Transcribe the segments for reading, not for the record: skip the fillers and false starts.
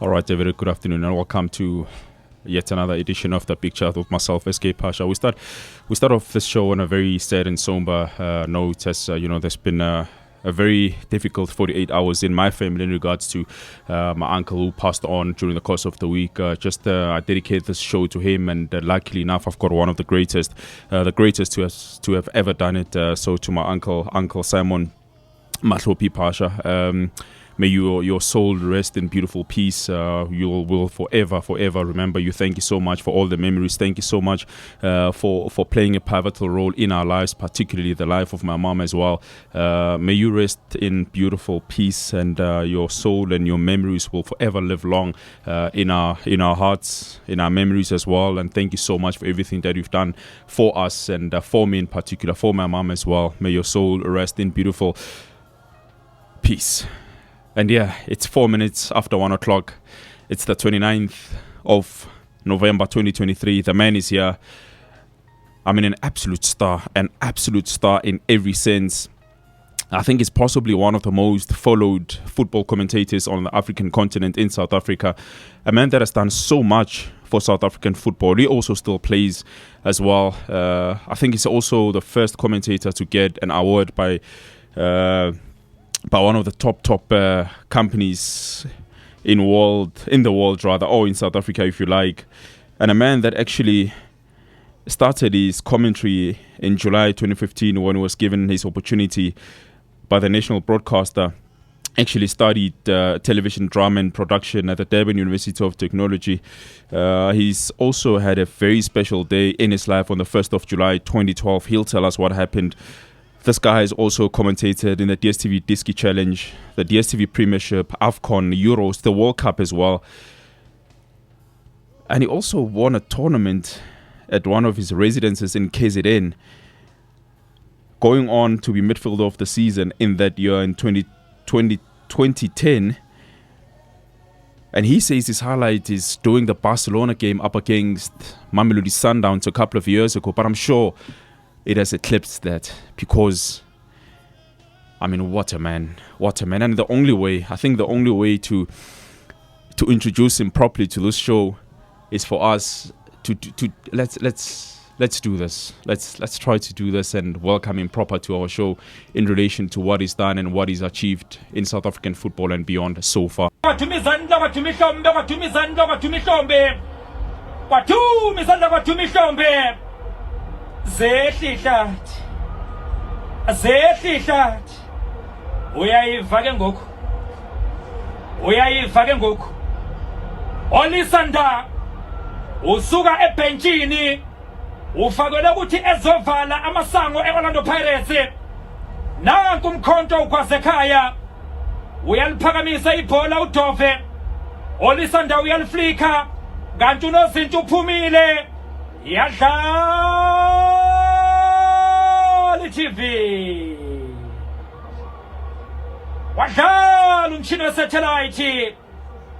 All right, a very good afternoon and welcome to yet another edition of the Big Chat with myself, SK Pasha. We start off this show on a very sad and somber note, as there's been a very difficult 48 hours in my family in regards to my uncle who passed on during the course of the week. I dedicate this show to him, and luckily enough, I've got one of the greatest to have ever done it. So to my Uncle Simon Mahlopi Pasha. May your soul rest in beautiful peace. You will forever remember you. Thank you so much for all the memories. Thank you so much for playing a pivotal role in our lives, particularly the life of my mom as well. May you rest in beautiful peace, and your soul and your memories will forever live long in our hearts, in our memories as well. And thank you so much for everything that you've done for us, and for me in particular, for my mom as well. May your soul rest in beautiful peace. And yeah, it's 4 minutes after 1 o'clock. It's the 29th of November 2023. The man is here. I mean, an absolute star in every sense. I think he's possibly one of the most followed football commentators on the African continent in South Africa. A man that has done so much for South African football. He also still plays as well. I think he's also the first commentator to get an award by one of the top companies in the world, or in South Africa, if you like. And a man that actually started his commentary in July 2015 when he was given his opportunity by the national broadcaster. Actually studied television drama and production at the Durban University of Technology. He's also had a very special day in his life on the 1st of July 2012. He'll tell us what happened. This guy has also commentated in the DStv Diski Challenge, the DStv Premiership, AFCON, Euros, the World Cup as well. And he also won a tournament at one of his residences in KZN, going on to be midfielder of the season in that year in 2010. And he says his highlight is doing the Barcelona game up against Mamelodi Sundowns a couple of years ago. But I'm sure it has eclipsed that, because I mean, what a man. And the only way to introduce him properly to this show is for us to let's do this. Let's try to do this and welcome him proper to our show in relation to what he's done and what he's achieved in South African football and beyond so far. Zehli hlathi uyayiva ke ngoku olisanda usuka ebenchini ufakwele ukuthi ezovala amasango eOrlando Pirates. Nanku umkhonto ukwasekhaya uyaliphakamisa ibhola udove, olisanda uyaliflika kanti unozinto uphumile yadlala TV wadlala umshini we-satellite,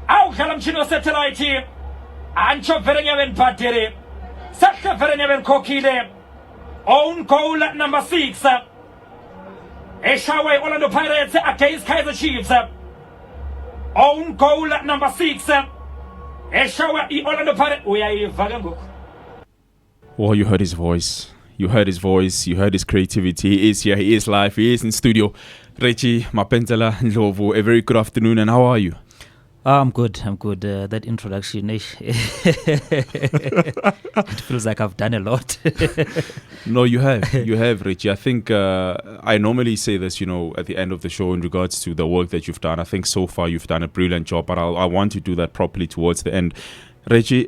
awudlala umshini we-satellite antsho vele nyaweni bhadere sahle vele nyaweni khokhile. Own goal number 6 eshawe Orlando Pirates against Kaizer Chiefs. Own goal number 6 eshawe Orlando Pirates. Uyayiva ke ngoku. Well, you heard his voice. You heard his creativity. He is here, he is live, he is in studio. REGGIE MAPENSELA NDLOVU, a very good afternoon, and how are you? I'm good. That introduction, it feels like I've done a lot. No, you have, REGGIE. I think I normally say this, at the end of the show in regards to the work that you've done. I think so far you've done a brilliant job, but I want to do that properly towards the end. REGGIE,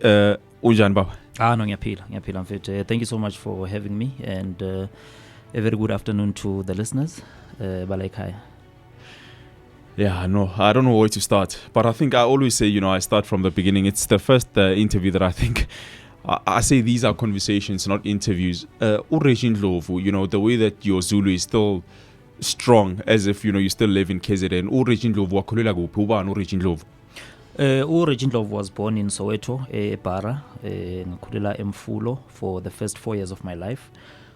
unjani baba? No, ngiyaphila mfethu. Thank you so much for having me, and a very good afternoon to the listeners. Balaikhaya. Yeah, no, I don't know where to start, but I think I always say, I start from the beginning. It's the first interview that I think I say these are conversations, not interviews. REGGIE NDLOVU, the way that your Zulu is still strong, as if you still live in KZN. REGGIE NDLOVU wakhulela kuphi? Ubani REGGIE NDLOVU? REGGIE NDLOVU was born in Soweto, Bara, ngikhulela eMfulo for the first 4 years of my life.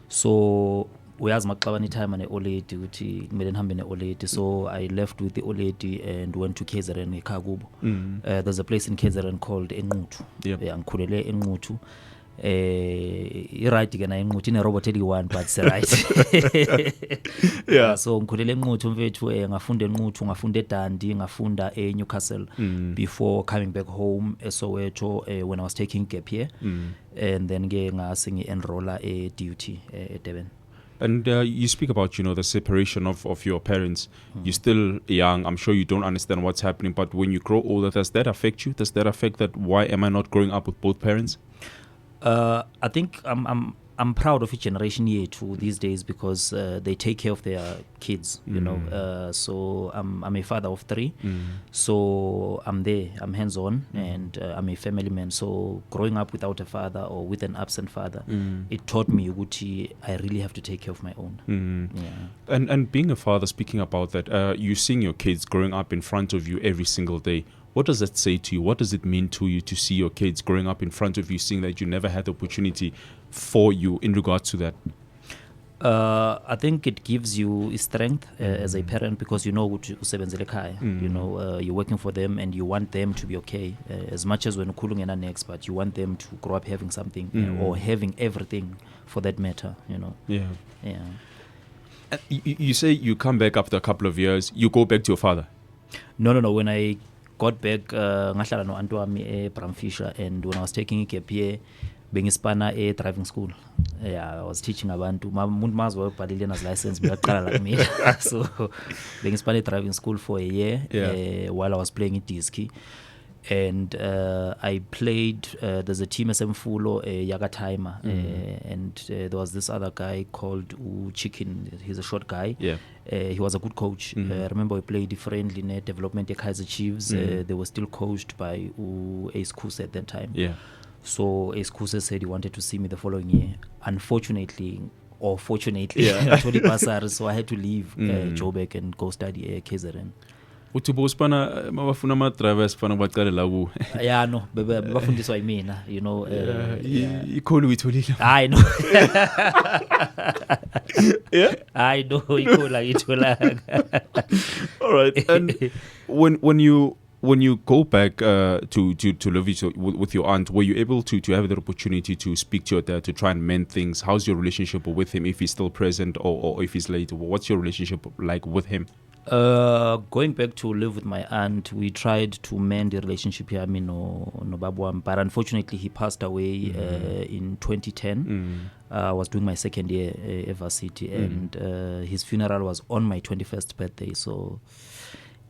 So uyazi maxabana itime ne-old lady ukuthi kumele nihambe ne-old lady, so I left with the old lady and went to KZN ngekhaya kubo. There's a place in KZN called Enquthu. Yeah, ngikhulele Enquthu. I-right ke na Enquthu ine-robot eli-1 but it's right. Yeah. So ngikhulele Enquthu mfethu, ngafunda Enquthu, ngafunda eDandi, ngafunda eNewcastle before coming back home eSoweto when I was taking gap year, and then ke ngase ngi-enrolla e-duty eDurban. And you speak about, the separation of your parents. You're still young. I'm sure you don't understand what's happening. But when you grow older, does that affect you? Does that affect that? Why am I not growing up with both parents? I think I'm proud of each generation here too these days because they take care of their kids, so I'm a father of 3, so I'm there, I'm hands-on, and I'm a family man. So growing up without a father or with an absent father, it taught me Uguti, I really have to take care of my own. Yeah. And being a father, speaking about that, you seeing your kids growing up in front of you every single day. What does that say to you? What does it mean to you to see your kids growing up in front of you, seeing that you never had the opportunity for you in regards to that? I think it gives you strength as a parent because you know usebenzele ekhaya. You're working for them and you want them to be okay. As much as when ukhulungena next, but you want them to grow up having something or having everything for that matter. Yeah. Yeah. You say you come back after a couple of years. You go back to your father. No. When I got back, ngahlala no antu wami eBramfisher, and when I was taking a gap year, bengispana a driving school. Yeah, I was teaching abantu. Umuntu mazwe ubhalile nas license bekaqala like me. So bengispana driving school for a year while I was playing in Diski. And I played, there's a team Semfulo, Yaga Timer, and there was this other guy called Chicken. He's a short guy. Yeah. He was a good coach. I remember we played friendly net development at Kaiser Chiefs. They were still coached by Ace Kuse at that time. Yeah. So Ace Kuse said he wanted to see me the following year. Unfortunately, or fortunately, I told him so I had to leave Joburg and go study at KZN. Uthi bospana mabafuna ama drivers fana baqale la ku. Yeah, no, bafundiswa yimina, Ikholi uyitholile. I know. Yeah. I know ikhola ithola. All right. And when you go back to live with your aunt, were you able to have the opportunity to speak to your dad to try and mend things? How's your relationship with him, if he's still present or if he's late? What's your relationship like with him? Going back to live with my aunt, we tried to mend the relationship here, no Babuam, but unfortunately he passed away in 2010. I was doing my second year at varsity, and his funeral was on my 21st birthday, so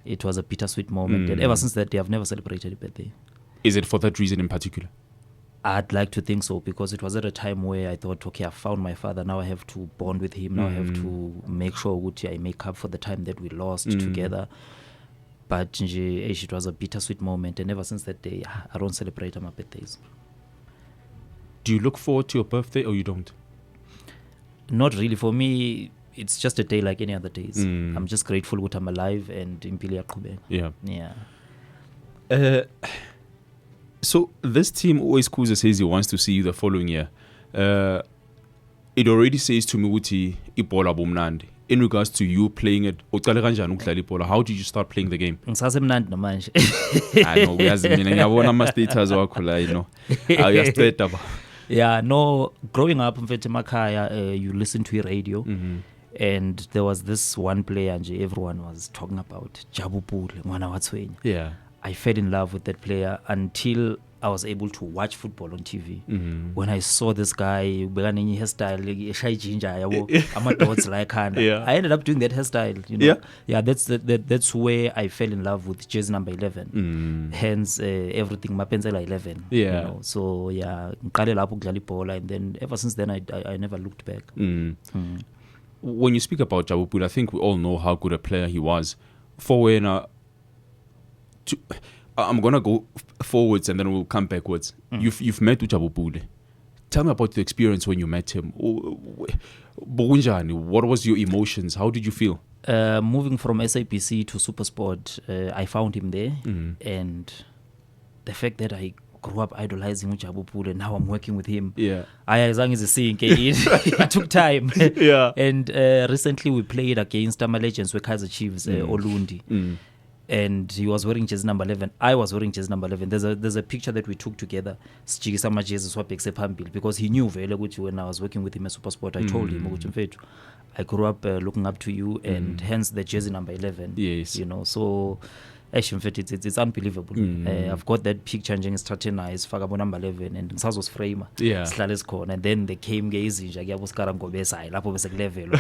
it was a bittersweet moment. And ever since that day, I've never celebrated a birthday. Is it for that reason in particular? I'd like to think so, because it was at a time where I thought, okay, I found my father, now I have to bond with him, now I have to make sure I make up for the time that we lost together. But it was a bittersweet moment, and ever since that day, I don't celebrate my birthdays. Do you look forward to your birthday or you don't? Not really. For me, it's just a day like any other days. I'm just grateful that I'm alive and impili yaqhubeka. Yeah. So this team always Kuza says he wants to see you the following year. It already says to me ukuthi ibola bomnandi. In regards to you playing it, how did you start playing the game? Ngisasemnandi namanje. I know, uyazi mina ngiyabona ama status wakho la, uyasiqeda ba. Yeah, no, growing up in Makaya, you listen to radio, and there was this one player and everyone was talking about, Jabu Pule, Mwana Watsweni. Yeah. I fell in love with that player until I was able to watch football on TV. When I saw this guy, hairstyle, shy ginger, I'm a dots like hand. I ended up doing that hairstyle. Yeah, that's where I fell in love with jersey number 11. Hence, everything Mapensela 11. Yeah. So yeah, and then ever since then, I never looked back. When you speak about Jabupul, I think we all know how good a player he was. For when I'm gonna go forwards and then we'll come backwards. You've met Jabupul. Tell me about the experience when you met him. What was your emotions? How did you feel? Moving from SAPC to SuperSport, I found him there, and the fact that I grew up idolizing Ujabu Pule. Now I'm working with him. Yeah. It took time. Yeah. And recently we played against Legends with Kaizer Chiefs, Olundi. And he was wearing jersey number 11. I was wearing jersey number 11. There's a picture that we took together. Because he knew very well when I was working with him at SuperSport. I told him, I grew up looking up to you, and hence the jersey number 11. Yes. You know, so it's unbelievable. I've got that picture and Strategize Fagabo number 11 and Sazos Framer. Yeah. Slales corner. And then they came Gazi, Jagiabuskara Gobesa, Lapos level.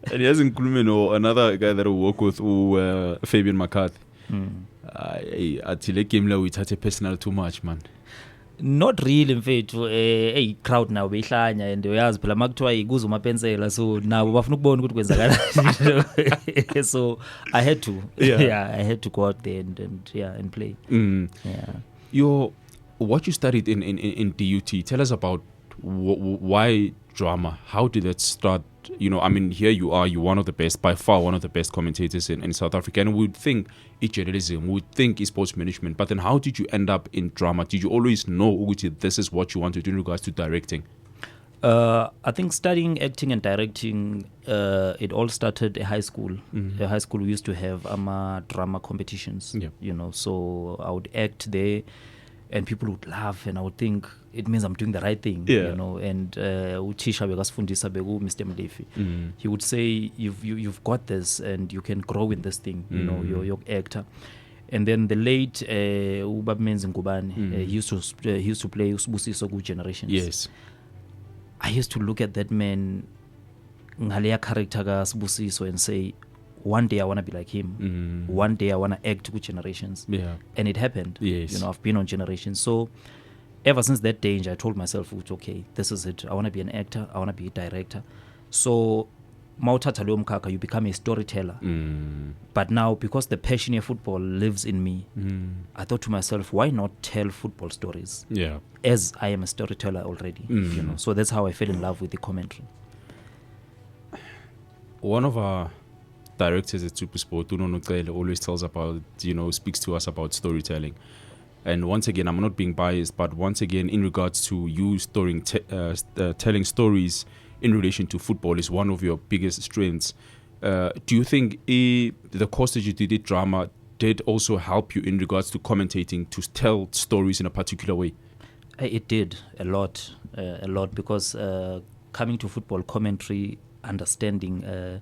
And he hasn't included another guy that I work with, Fabian McCarthy. At the game we touch a personal too much, man. Not really, mfethu. A crowd now behlanya and uyazi phela makuthiwa ikuza umapensela, so nabo bafuna ukubona ukuthi kwenzakala. So I had to I had to go out there and play. What you studied in DUT, tell us about why drama. How did that start? You know, I mean, here you are, you're one of the best, by far one of the best commentators in South Africa, and we would think it's journalism, we would think it's sports management, but then how did you end up in drama? Did you always know, Uguchi, this is what you want to do in regards to directing? I think studying acting and directing, it all started at high school. At high school we used to have drama competitions, you know, so I would act there and people would laugh and I would think it means I'm doing the right thing, you know. And Uchisha bekasifundisa beku Mr. Mlefi, he would say you've got this and you can grow in this thing, you know, you're actor. And then the late Ubab Menzi Ngubane, he used to play Usibusiso Good Generations. Yes. I used to look at that man ngaleya character ka Sibusiso and say, one day I want to be like him. One day I want to act with Generations. Yeah. And it happened. Yes. You know, I've been on Generations. So ever since that day, I told myself, okay, this is it. I want to be an actor. I want to be a director. So Mautata Leomkaka, you become a storyteller. But now, because the passion of football lives in me, I thought to myself, why not tell football stories? Yeah. As I am a storyteller already. You know, so that's how I fell in love with the commentary. One of our directors at SuperSport, Duno Nukele, always tells about, you know, speaks to us about storytelling. And once again, I'm not being biased, but once again, in regards to you telling stories in relation to football is one of your biggest strengths. Do you think the course that you did at drama did also help you in regards to commentating, to tell stories in a particular way? It did a lot, because coming to football commentary, understanding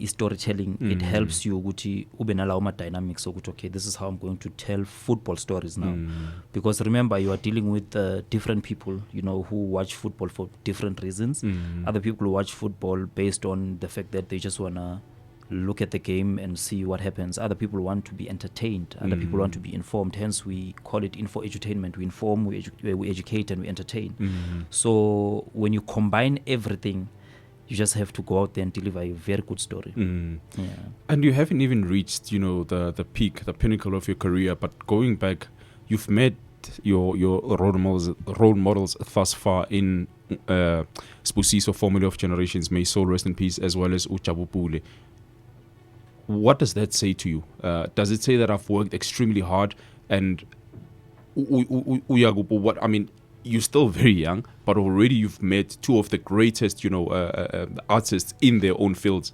storytelling, it helps you ukuthi ube nalawo dynamics ukuthi okay, this is how I'm going to tell football stories now. Because remember, you are dealing with different people, you know, who watch football for different reasons. Other people watch football based on the fact that they just want to look at the game and see what happens. Other people want to be entertained. Other people want to be informed. Hence we call it info edutainment. We inform, we educate, and we entertain. So when you combine everything, you just have to go out there and deliver a very good story. Yeah. And you haven't even reached, you know, the peak, the pinnacle of your career. But going back, you've met your role models thus far in Sibusiso, Formula of Generations, may soul rest in peace, as well as Ujabu Pule. What does that say to you? Does it say that I've worked extremely hard and what? I mean, you're still very young, but already you've met two of the greatest, you know, artists in their own fields.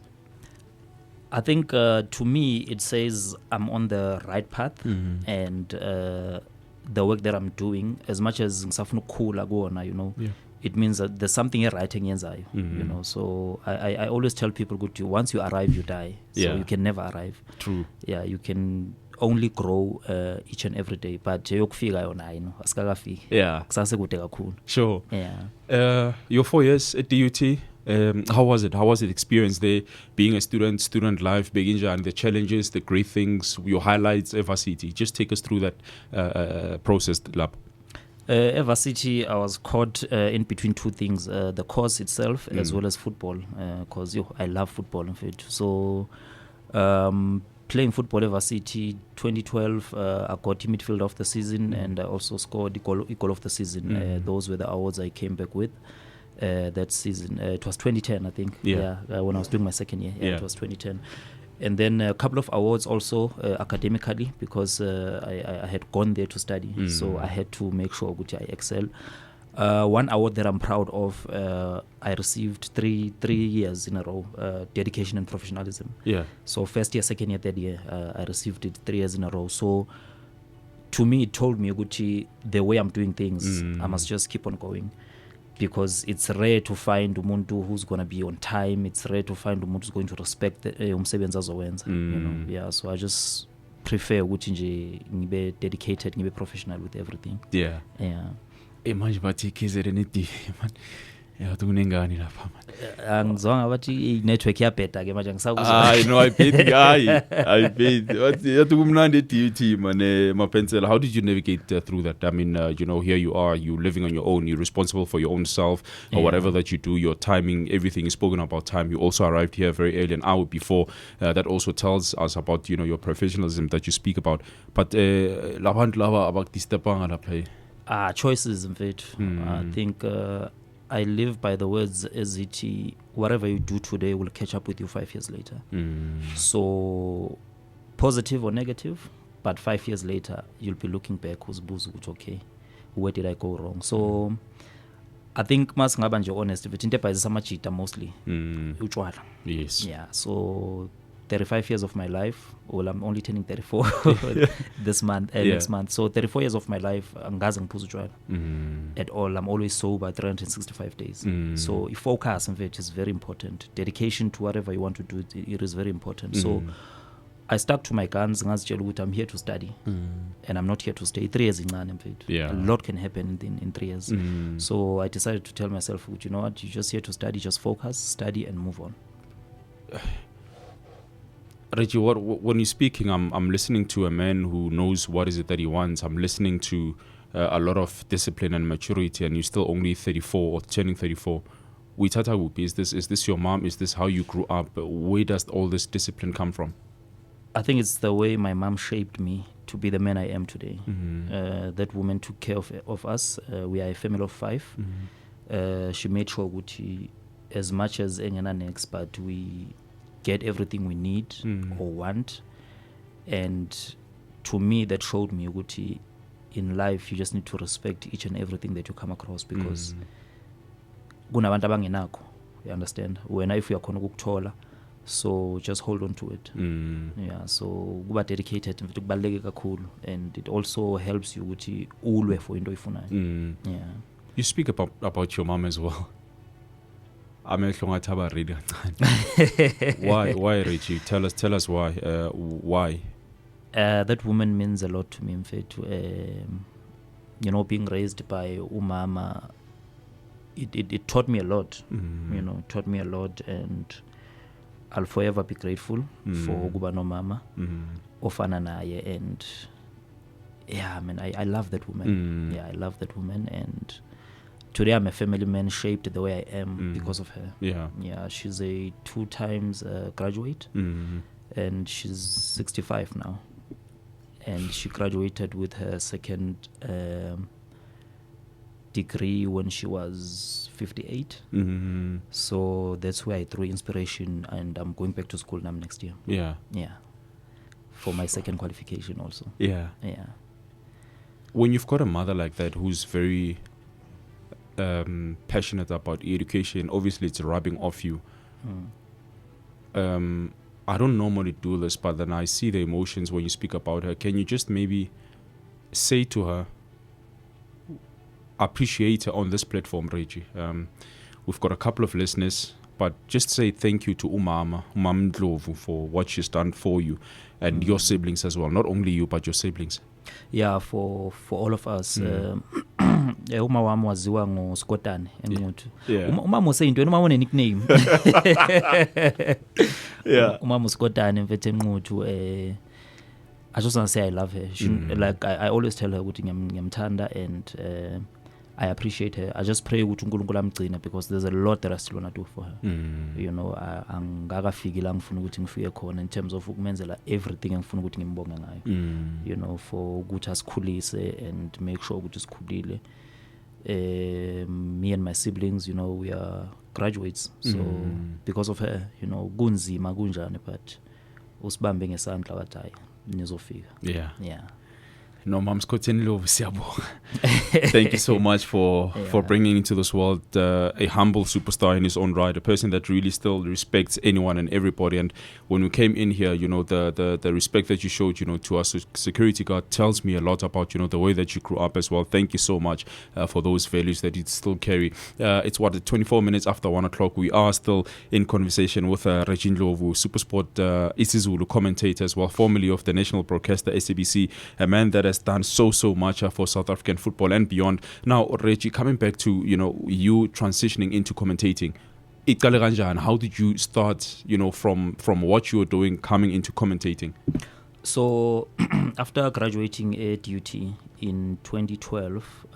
I think to me it says I'm on the right path, and the work that I'm doing, as much as ngisafuna ukukhula kuona, you know, it means that there's something writing yenzayo, you know. So I always tell people, good, once you arrive, you die. So you can never arrive. True. Yeah, you can only grow each and every day, but yokufika yona ayino asikakafiki. Yeah, kusasekude kakhulu. Sure. Yeah. Your 4 years at DUT, how was it? How was the experience there, being a student life, Beginja, and the challenges, the great things, your highlights, Varsity? Just take us through that process, Lab. Varsity, I was caught in between two things, the course itself as well as football, because I love football, in fact. So playing football at Varsity 2012, I got midfield of the season, and I also scored the goal of the season. Those were the awards I came back with that season. It was 2010, I think. When I was doing my second year. It was 2010. And then a couple of awards also academically, because I had gone there to study, so I had to make sure that I excel. One award that I'm proud of, I received three years in a row, dedication and professionalism. Yeah. So first year, second year, third year, I received it 3 years in a row. So to me, it told me Gucci, the way I'm doing things, I must just keep on going, because it's rare to find umuntu who's going to be on time. It's rare to find umuntu who's going to respect umsebenzi azowenza. You know, yeah. So I just prefer ukuthi nje ngibe dedicated, ngibe professional with everything. Yeah. Yeah. Manje bathi KZN man. Yeah, kunengani lapha man. Angizwanga bathi network yabheda ke manje ngisakuzwa. I know I paid But yathi kumnandi DUT man Mapensela. How did you navigate through that? I mean, you know, here you are, you living on your own, you're responsible for your own self or whatever that you do, your timing, everything is spoken about time. You also arrived here very early, an hour before. That also tells us about, you know, your professionalism that you speak about. But labantu laba abakudistapanga lapha. Choices in faith. I think I live by the words as it, whatever you do today will catch up with you 5 years later. So positive or negative, but 5 years later you'll be looking back who's okay, where did I go wrong? So I think mas ngaba nje honest, but into is samachita mostly utshwala. Yes. Yeah. So 35 years of my life, well, I'm only turning 34 this month, next month. So 34 years of my life, angaze ngiphuza utshwala at all. I'm always sober 365 days. So focus on it is very important. Dedication to whatever you want to do, it is very important. So I stuck to my guns. I'm here to study, and I'm not here to stay. 3 years in yeah. A lot can happen in 3 years. So I decided to tell myself, you know what, you're just here to study, just focus, study, and move on. Reggie, when you're speaking, I'm listening to a man who knows what is it that he wants. I'm listening to a lot of discipline and maturity, and you're still only 34 or turning 34. Is this your mom? Is this how you grew up? Where does all this discipline come from? I think it's the way my mom shaped me to be the man I am today. That woman took care of us. We are a family of 5. She made sure Gucci, as much as engana next, but we get everything we need or want. And to me, that showed me Gucci, in life you just need to respect each and everything that you come across, because kunabantu abangenakho, you understand, wena if uyakhona ukukuthola, so just hold on to it. Yeah, so kuba dedicated kubaluleke kakhulu, and it also helps you ukuthi ulwe for into oyifunayo. Yeah. You speak about your mom as well. Why, Richie? Tell us why. Why? That woman means a lot to me, in fact. You know, being raised by umama, it taught me a lot. You know, it taught me a lot, and I'll forever be grateful for kuba no mama, ofana naye, and yeah, I mean, I love that woman. Yeah, I love that woman, and today I'm a family man shaped the way I am because of her. Yeah, she's a 2 times graduate, and she's 65 now, and she graduated with her second degree when she was 58. So that's where I drew inspiration, and I'm going back to school now next year. Yeah, for my second qualification also. Yeah. When you've got a mother like that who's very passionate about education, obviously it's rubbing off you. I don't normally do this, but then I see the emotions when you speak about her. Can you just maybe say to her, appreciate her on this platform, Reggie? We've got a couple of listeners, but just say thank you to Umama Ndlovu for what she's done for you and your siblings as well. Not only you, but your siblings. Yeah, for all of us. Uma wami waziwa ngoSkotane eNquthu. Umama useyintweni, umama une nickname. Umama uSkotane mfethu eNquthu. I just want to say I love her. She, like I always tell her ukuthi ngiyamthanda, and I appreciate her. I just pray ukuthi uNkulunkulu amgcine, because there's a lot that I still want to do for her. You know, angakafiki la ngifuna ukuthi ngifike khona in terms of ukumenzela everything engifuna ukuthi ngimbonge ngayo. You know, for ukuthi asikhulise and make sure ukuthi sikhulile. Me and my siblings, you know, we are graduates. So because of her, you know, kunzima kunjani, but usibambe ngesandla wathi hayi nizofika. Yeah. Yeah. No, Mam's Ndlovu, thank you so much for bringing into this world a humble superstar in his own right, a person that really still respects anyone and everybody. And when we came in here, you know, the respect that you showed, you know, to us security guard tells me a lot about, you know, the way that you grew up as well. Thank you so much for those values that you still carry. It's 24 minutes after 1 o'clock. We are still in conversation with REGGIE Ndlovu, SuperSport isiZulu commentator as well, formerly of the national broadcaster SABC, a man that has done so much for South African football and beyond. Now, Reggie, coming back to, you know, you transitioning into commentating, how did you start, you know, from what you were doing coming into commentating? So after graduating at UT in 2012,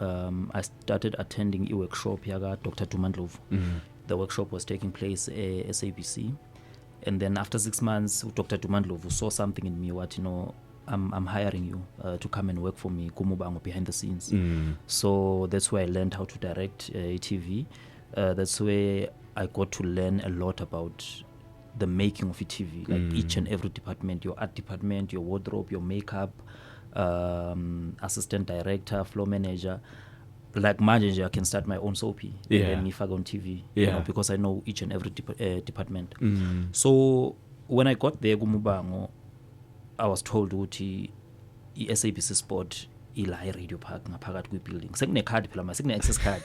I started attending a workshop yaga Dr. Ndlovu. The workshop was taking place at SABC, and then after 6 months, Dr. Ndlovu saw something in me. What, you know, I'm hiring you to come and work for me, Kumubango, behind the scenes. So that's where I learned how to direct TV. That's where I got to learn a lot about the making of a TV, like each and every department, your art department, your wardrobe, your makeup, assistant director, floor manager. Like manager, I can start my own soapy and then if I go on TV, you know, because I know each and every department. So when I got there, Kumubango, I was told ukuthi i-SABC Sport ila radio park ngaphakathi kwi-building. Sekune card phela mase sekune access card.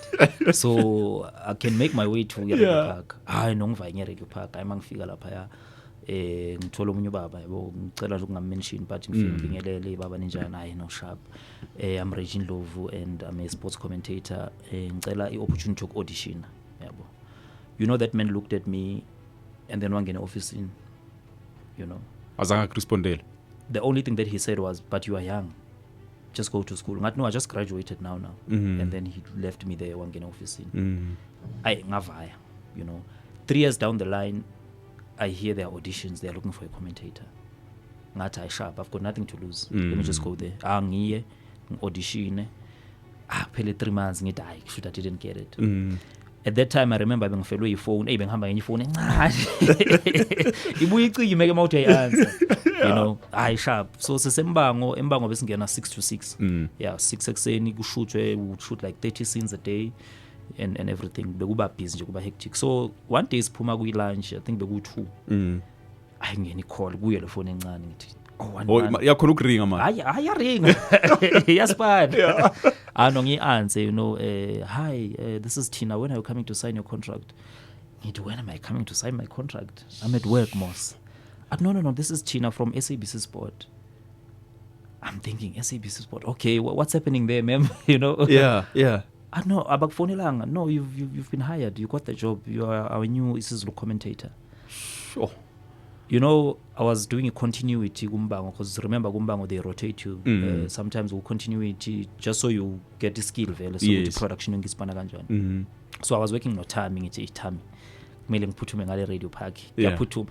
So I can make my way to radio park. Hayi nongiva radio park. Hayi mangifika lapha ya ngithola umunye ubaba yabo ngicela nje ukungamention but ngifike ngibingelele baba ninjani hayi no sharp. I'm REGGIE Ndlovu and I'm a sports commentator. Ngicela i-opportunity to audition yabo. You know, that man looked at me and then wangena office in, you know. Azange respondele. The only thing that he said was, but you are young, just go to school. No, I just graduated now. And then he left me there, one office in. You know, 3 years down the line, I hear their auditions, they're looking for a commentator. Ngata sharp, I've got nothing to lose. Let me just go there. Ngiye, audition. Pele 3 months, I should I didn't get it. At that time, I remember being fellow your phone, bengihamba ngenye phone. Ibuye iciki make out answer. You know, sharp. So embango besingena 6 to 6. Yeah, 6 ekseni kushootwe, we would shoot like 30 scenes a day and everything. Bekuba busy nje kuba hectic. So one day siphuma ku lunch, I think beku 2. Ngeni call kuye le phone encane ngithi. Yakhona ukuringa manje. Ayaringa. Yasipana. Answer, you know, hi, this is Tina. When are you coming to sign your contract? When am I coming to sign my contract? I'm at work, Moss. No, this is Tina from SABC Sport. I'm thinking, SABC Sport. Okay, what's happening there, ma'am? You know? Yeah. No, abakfonelanga. No, you've been hired. You got the job. You are our new isiZulu commentator. Sure. You know, I was doing a continuity Kumbango, because remember Kumbango, they rotate you. Sometimes we'll continuity just so you get the skill vele, so the production ngispana kanjani. So I was working no timing, it's time. Kumele ngiphuthuma ngale radio park. Yaphuthuma.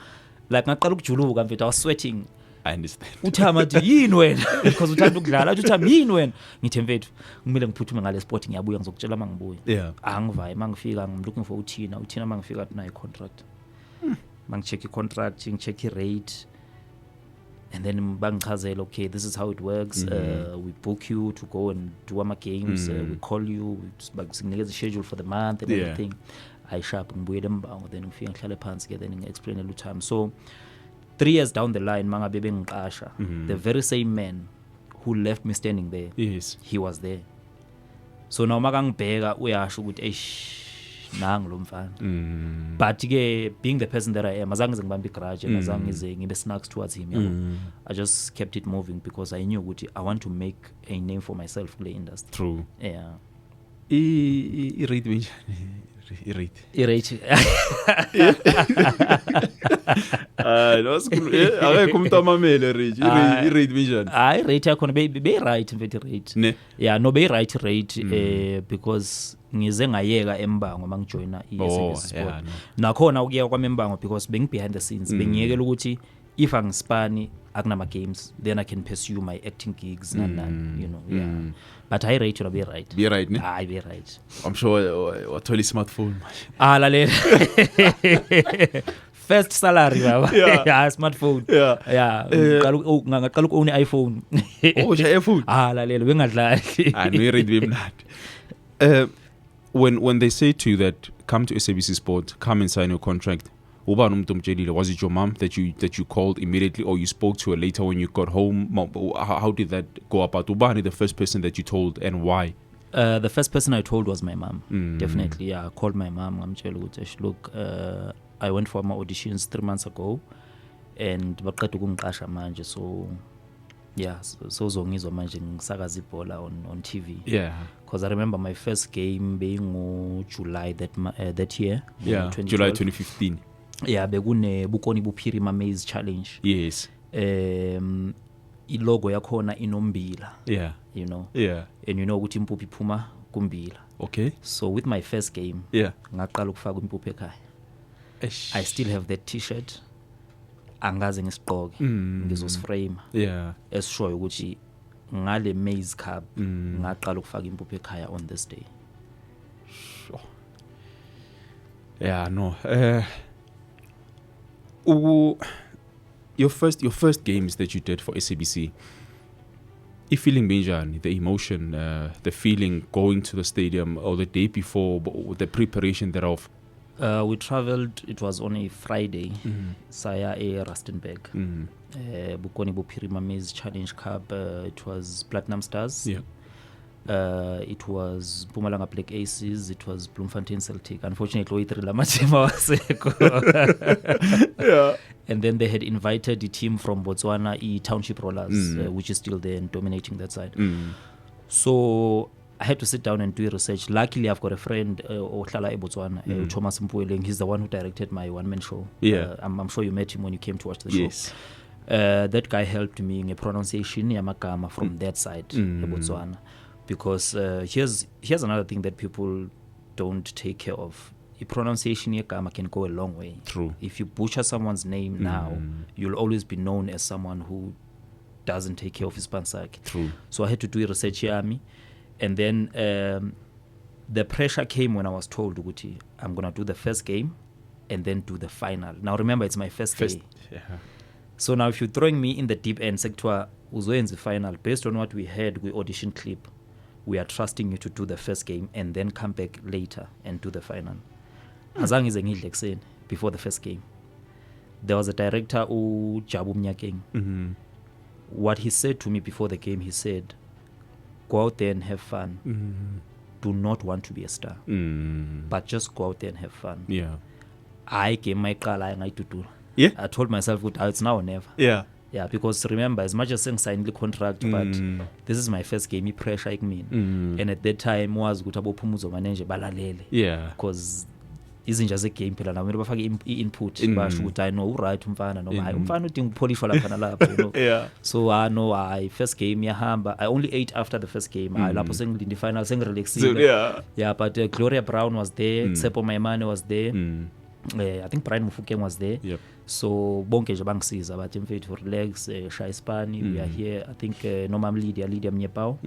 Like ngaqala ukujuluka mfethu, I was sweating. I understand. Uthama athi yini wena? Because uthanda ukudlala, athi uthama yini wena? Ngithe mfethu, kumele ngiphuthuma ngale sport ngiyabuya ngizokutshela mangibuya. Angivayi mangifika, I'm looking for uThina mangifika athi nayi contract. Check your contract, check your rate, and then bangichazela, okay, this is how it works. We book you to go and do our games. We call you, we get the schedule for the month and everything. I sharp ngibuyele embango, then ngifika ngihlale phansi, then ngi-explain a little time. So 3 years down the line, mangabe bengiqasha, the very same man who left me standing there, he was there. So now makangibheka uyasho ukuthi nang lo mfana. But being the person that I am, azange ngibambe igrudge, azange ngibe snacks towards him. I just kept it moving because I knew ukuthi I want to make a name for myself in the industry. True. Yeah. I-rate njani? I-rate. Akekho umuntu amamele Reggie. I-rate njani? I-rate yakhona be right mfethu rate. Yeah, no be right rate because ngize ngayeka embango mangijoina i-SuperSport Sport. Nakhona ukuyeka kwami embango because bengi behind the scenes. Bengiyekela ukuthi if angispani akunama games, then I can pursue my acting gigs and you know. Yeah. But I rate you be right. Be right, ne? Be right. I'm sure wathola smartphone. Lalela. first salary baba. Yeah. Smartphone. Yeah. Ngaqala uku own iPhone. nje iPhone. Lalela bengadlali. I know read bemnandi. When they say to you that come to SABC Sport, come and sign your contract, was it your mom that you called immediately, or you spoke to her later when you got home? How did that go about? Ubani the first person that you told, and why? The first person I told was my mom. Definitely, yeah. I called my mom. Look, I went for my auditions 3 months ago, and so yeah, so zongizwa manje ngisakaza ibhola on TV. Yeah. Because I remember my first game being July that year. Yeah, July 2015. Yeah, bekune Bukoni Buphiri Maze Challenge. Yes. Ilogo yakhona inombila. Yeah. You know. Yeah. And you know ukuthi impuphu iphuma kumbila. Okay. So with my first game, yeah, ngaqala ukufaka impuphu ekhaya. I still have that t-shirt. Angaze ngisigqoke ngizosiframe. Yeah. Esishoyo ukuthi ngale Maize Cup ngaqala ukufaka impuphu ekhaya on this day. Sure. Yeah, no. Your first games that you did for SABC, feeling benjani, the emotion, the feeling going to the stadium or the day before, the preparation thereof. We traveled, it was on a Friday. Saya Rustenburg. Bukoni Buphiri Maze Challenge Cup. It was Platinum Stars. Yeah. It was Mpumalanga Black Aces. It was Bloemfontein Celtic. Unfortunately, yeah. And then they had invited the team from Botswana, Township Rollers, which is still there and dominating that side. So I had to sit down and do research. Luckily, I've got a friend, Ohlala Botswana, Thomas Mpueleng. He's the one who directed my one-man show. Yeah. I'm sure you met him when you came to watch the show. Yes. That guy helped me in a pronunciation Yamakama from that side, Botswana. Because here's another thing that people don't take care of. The pronunciation Yakama can go a long way. True. If you butcher someone's name now, you'll always be known as someone who doesn't take care of his pansaki. True. So I had to do a research here, and then the pressure came when I was told, Uguti, I'm going to do the first game and then do the final. Now remember, it's my first day. Yeah. So now if you're throwing me in the deep end sector, in the final, based on what we heard, we audition clip, we are trusting you to do the first game and then come back later and do the final. Azang is a before the first game. There was a director, Jabu Mnyakeng. What he said to me before the game, he said, go out there and have fun. Do not want to be a star, but just go out there and have fun. Yeah. I came my car I to do. Yeah. I told myself, it's now or never. Yeah. Yeah, because remember, as much as saying signed the contract, but this is my first game, pressure like me. And at that time was good about Pumuzo manager balalele. Yeah. Because isn't just a game pela na wena bafaka input basho ukuthi I know right umfana noma hayi umfana udinga upolishwa lapha nalapha, you know. Yeah. So I know I first game yahamba. I only ate after the first game. I lapho sengilindi final sengirelaxile. Yeah. Yeah, but Gloria Brown was there, Tsepo Maimane was there. I think Brian Mufukeng was there. Yep. So bonke nje bangisiza bathi mfethu relax, Shy Spani, we are here. I think Noma Lydia Mnyepao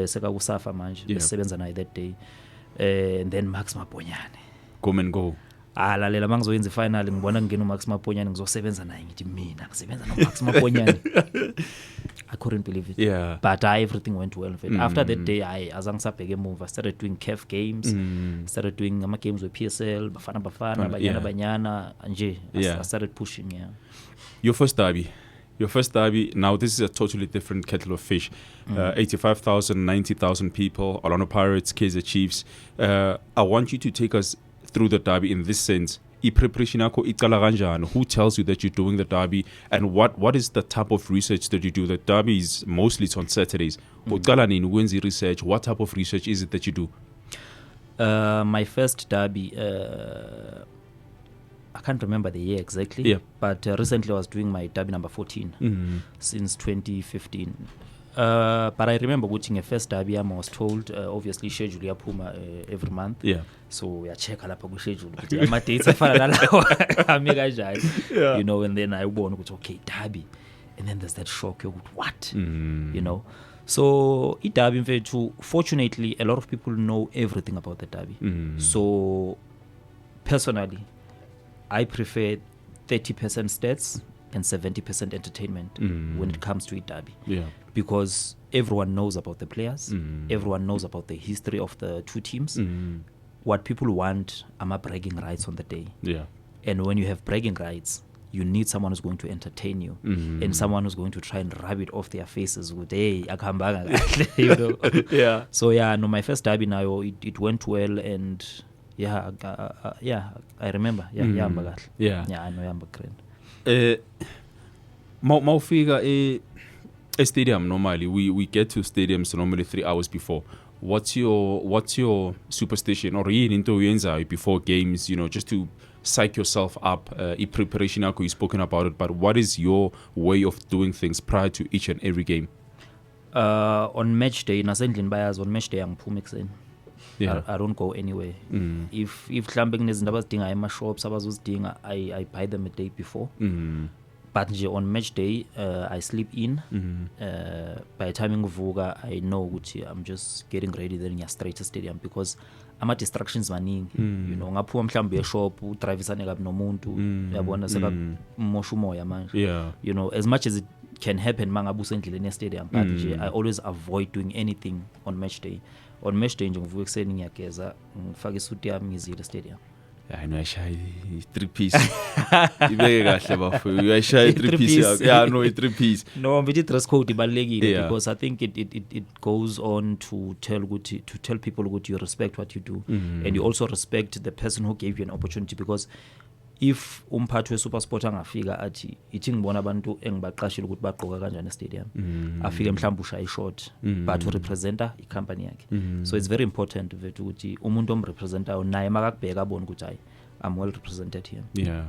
seka kusafa manje besebenza naye that day. And then Max Maponyane. Come and go. Lalela mangizoyenza final ngibona ngene uMax Maponyane ngizosebenza naye ngithi mina ngisebenza noMax Maponyane. I couldn't believe it. Yeah. But everything went well. After that day, I started doing CAF games, started doing games with PSL, Bafana, Banyana, and I started pushing. Yeah. Your first derby. Now this is a totally different kettle of fish. 85,000, 90,000 people, Orlando Pirates, Kaizer Chiefs. I want you to take us through the derby in this sense. Preparation who tells you that you're doing the derby, and what is the type of research that you do? The derby is mostly on Saturdays. Research, what type of research is it that you do? My first derby, I can't remember the year exactly, but recently I was doing my derby number 14 since 2015. But I remember watching a first derby. I was told, obviously, schedule ya Puma every month. Yeah. So we are check alapha ku schedule. My dates afana nalawa. You know, and then I won. Okay, derby, and then there's that shock. What? You know. So it derby, in fact, fortunately, a lot of people know everything about the derby. So personally, I prefer 30% stats and 70% entertainment when it comes to a derby. Yeah. Because everyone knows about the players, everyone knows about the history of the two teams. What people want are bragging rights on the day. Yeah. And when you have bragging rights, you need someone who's going to entertain you and someone who's going to try and rub it off their faces with, hey, you know. Yeah. So yeah, no, my first derby now, it went well, and yeah, I remember. Yeah, Yeah. I know I'm grand. Mawufika a stadium normally. We get to stadiums normally 3 hours before. What's your superstition or into before games? You know, just to psych yourself up. Preparation, you've spoken about it, but what is your way of doing things prior to each and every game? On match day, on match day, Yeah. I don't go anywhere. If mhlawumbe kunezinto abazidinga ema-shops abazozidinga, I buy them a day before. But on match day, I sleep in. By the time ngivuka, I know ukuthi I'm just getting ready, then ngiya straight to stadium, because ama-distractions maningi. You know, ngaphuma mhlawumbe eshop, udrayivisane kabi nomuntu, uyabona sekamosha umoya manje. Yeah. You know, as much as it can happen mangabe usendleleni stadium, but I always avoid doing anything on match day. On match day nje ngivuka ekuseni ngiyageza, ngifake isuit yami, ngizile stadium. I know I shy 3-piece. Ibeke kahle bafu. I shy 3-piece. Yeah, no, 3-piece. No, but it dress code ibalekile, Yeah. because I think it goes on to tell people that you respect what you do, and you also respect the person who gave you an opportunity. Because if umphathi we-SuperSport angafika athi ithi ngibona abantu engibaqashile ukuthi bagqoka kanjani estadium, afike mhlawumbe ushaye short, but urepresenta i-company yakhe. So it's very important ukuthi umuntu omrepresentayo naye makakubheka abone ukuthi hayi, I'm well represented here. Yeah.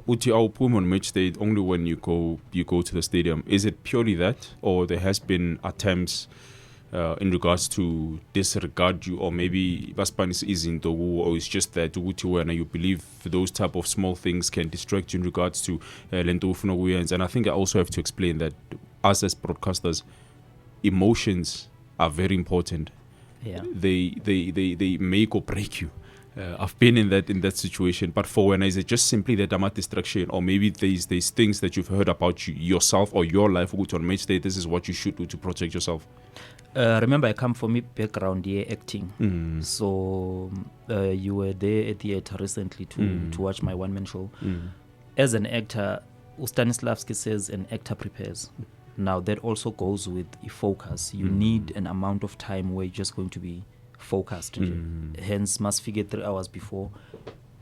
Uthi awuphumi on match day only when you go to the stadium. Is it purely that, or there has been attempts in regards to disregard you, or maybe Baspanis isn't, or it's just that when you believe those type of small things can distract you in regards to Lento? And I think I also have to explain that us as broadcasters, emotions are very important. Yeah. They make or break you. I've been in that situation, but for when is it just simply that I'm at distraction, or maybe there's things that you've heard about yourself or your life on match day, this is what you should do to protect yourself? Remember, I come from a background here acting. So you were there at the theater recently to watch my one-man show. As an actor, Stanislavski says an actor prepares. Now that also goes with a focus. You need an amount of time where you're just going to be focused. Hence, must figure 3 hours before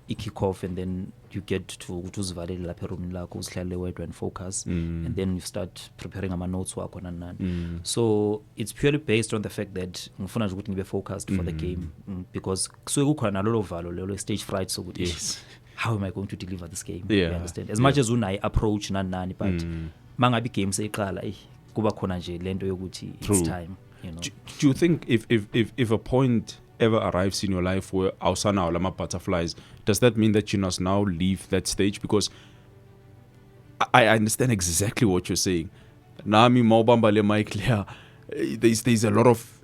you kick off, and then you get to uzivalele lapha erumini lakho, uzihlale wedwa and focus, and then you start preparing ama-notes wakho nani. So it's purely based on the fact that ngifuna nje ukuthi ngibe focused for the game, because kusuke kukhona nalolo valo lelo stage fright sokuthi Yes. how am I going to deliver this game? Yeah. You understand? As much as unayi approach nani, but mangabe game seyiqala kuba khona nje lento yokuthi it's time, you know. Do you think if a point ever arrives in your life where awusanawo lama butterflies, does that mean that you must now leave that stage? Because I understand exactly what you're saying. Nami mawubamba le mic there, there's a lot of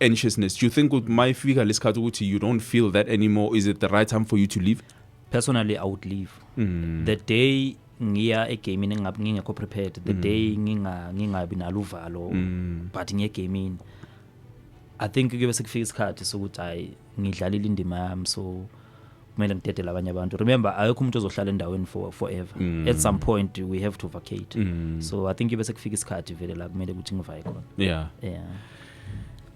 anxiousness. Do you think with my figure you don't feel that anymore? Is it the right time for you to leave? Personally, I would leave. The day ngiya egaming ngingekho prepared, the day ngingabi naluvalo, but ngiye gaming, I think kube sekufika isikhathi sokuthi hayi ngidlalile indima yami, so kumele ngidedele abanye abantu. Remember, ayikho umuntu ozohlala endaweni forever. At some point we have to vacate. So I think kube sekufika isikhathi vele la kumele ukuthi ngivaye khona. Yeah.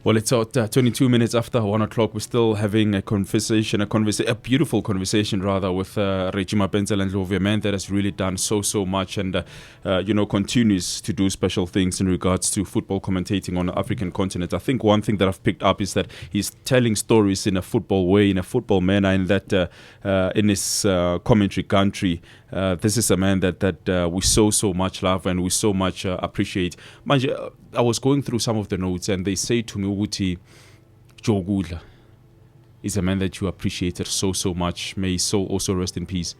Well, it's 22 minutes after 1 o'clock. We're still having a beautiful conversation rather, with REGGIE MAPENSELA NDLOVU, a man that has really done so much, and continues to do special things in regards to football commentating on the African continent. I think one thing that I've picked up is that he's telling stories in a football way, in a football manner, and that in his commentary country, this is a man that we so much love and we so much appreciate. Manje, I was going through some of the notes, and they say to me, Uguti Joe Gudla is a man that you appreciated so much. May his soul also rest in peace.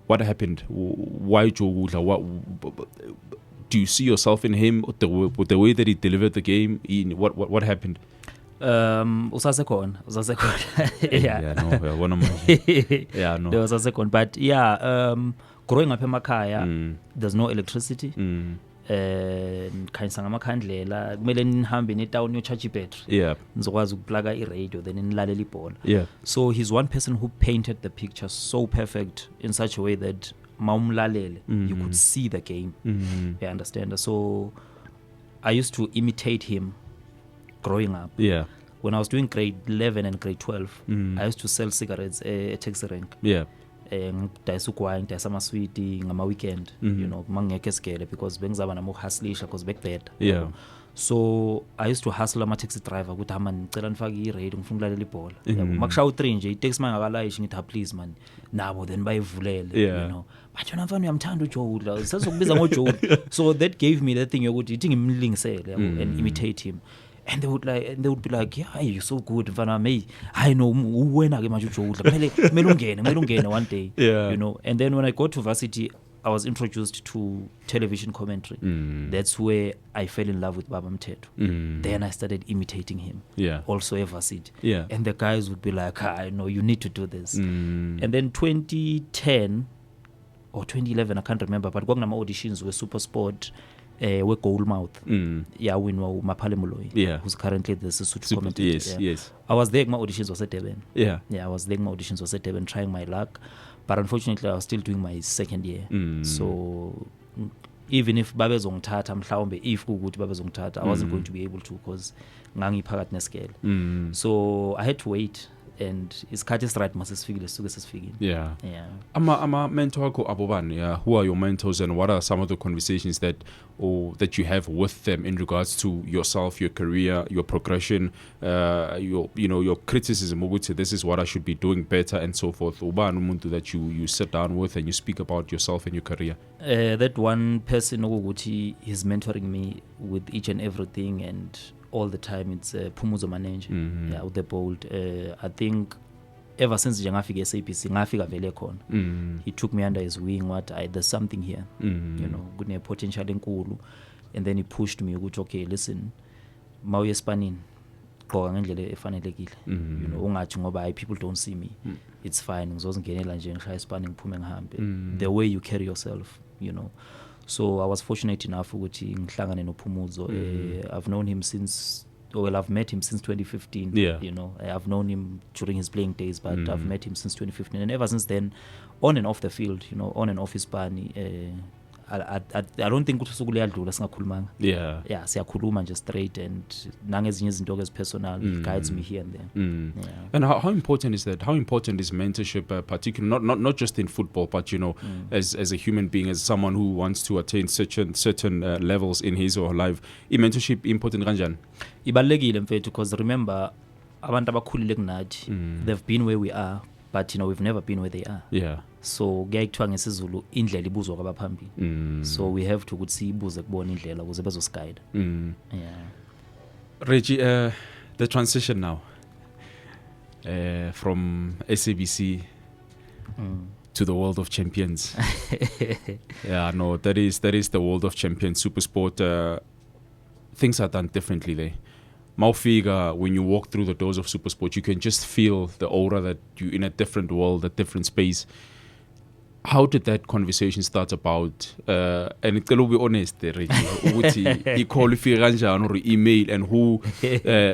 What happened? Why Joe Gudla? What do you see yourself in him? The way that he delivered the game? What happened? Usasekhona. Yeah, no, one of my. Yeah, no. There was a second, but growing up emakhaya, there's no electricity. Khanyisa ngamakhandlela kumele nihambe netown yo-charge i-battery. Yeah. Nizokwazi ukuplaka i-radio then nilalela ibhola. Yeah. So he's one person who painted the picture so perfect in such a way that maumlalele, you could see the game. You understand? So I used to imitate him growing up. Yeah. When I was doing grade 11 and grade 12, I used to sell cigarettes at taxi rank. Yeah. Ngidayisa ugwayi, ngidayisa amaswiti ngama weekend, you know, mangeke sigele because bengizaba namo hustlisha because bekubheda. Yeah. So I used to hustle ama taxi driver ukuthi hama ngicela nifake i-radio ngifuna ukulalela ibhola. Makushaya u3 nje i-taxi mangakalayishi ngithi please man nabo then bayivulele, you know. But yona mfana uyamthanda uJoe, sesokubiza ngoJoe. So that gave me that thing yokuthi ithi ngimlingisele and imitate him. And they would be like, yeah, you're so good. Mfana me, I know uwena ke manje uJoe. Kumele ungene one day. Yeah. You know. And then when I got to varsity, I was introduced to television commentary. That's where I fell in love with Baba Mteto. Then I started imitating him. Yeah. Also a varsity. Yeah. And the guys would be like, I know you need to do this. And then 2010 or 2011, I can't remember, but kwakuna auditions with SuperSport. We Goldmouth. Yeah, we know Mapale Moloi. Yeah. Who's currently the Sesotho commentator. Yes, yes. I was there, my auditions was at Durban. Yeah. Yeah, I was there, my auditions was at Durban, trying my luck. But unfortunately, I was still doing my second year. So even if Babe Zongtata, mhlawumbe if kuguthi Babe Zongtata, I wasn't going to be able to because ngangiphakathi nescale. So I had to wait. And isikhathi esiright masisifikile sisuke sesifikile. Yeah. Yeah. Ama mentor akho abobani, yeah, who are your mentors and what are some of the conversations that you have with them in regards to yourself, your career, your progression, your criticism ukuthi this is what I should be doing better and so forth. Ubani umuntu that you sit down with and you speak about yourself and your career? That one person ukuthi he's mentoring me with each and everything and all the time, it's Phumuzo Manenje, yeah, with the bold. I think ever since ngafika SABC ngafika vele khona. He took me under his wing. There's something here, you know, kune potential enkulu, and then he pushed me ukuthi okay, listen, mawuye espanini gqoka ngendlela efanelekile, you know, ungathi ngoba people don't see me, it's fine, ngizozingenela nje ngishaya espanini ngiphume ngihambe, the way you carry yourself, you know. So I was fortunate enough ukuthi ngihlangane noPhumuzo. I've known him since, I've met him since 2015. Yeah. You know, I've known him during his playing days, but I've met him since 2015, and ever since then, on and off the field, you know, on and off his pani. I don't think ukuthi usuku liyadlula singakhulumanga. Yeah. Yeah, siyakhuluma nje straight and nangezinye izinto personal, he guides me here and there. Yeah. And how important is that? How important is mentorship, particularly not just in football, but you know, as a human being, as someone who wants to attain certain levels in his or her life? Is mentorship important kanjani? Ibalulekile mfethu, because remember abantu abakhulile kunathi, they've been where we are, but you know we've never been where they are. Yeah. So kuyayithiwa ngesizulu indlela ibuzwa kwabaphambili. So we have to ukuthi ibuze kubona indlela ukuze bezosigayida. Yeah. Reggie, the transition now from SABC to the world of champions. Yeah, no, that is the world of champions. SuperSport, things are done differently there. Maufiga, when you walk through the doors of SuperSport, you can just feel the aura that you're in a different world, a different space. How did that conversation start about? And it's going to be honest, Reggie. He called or email, and who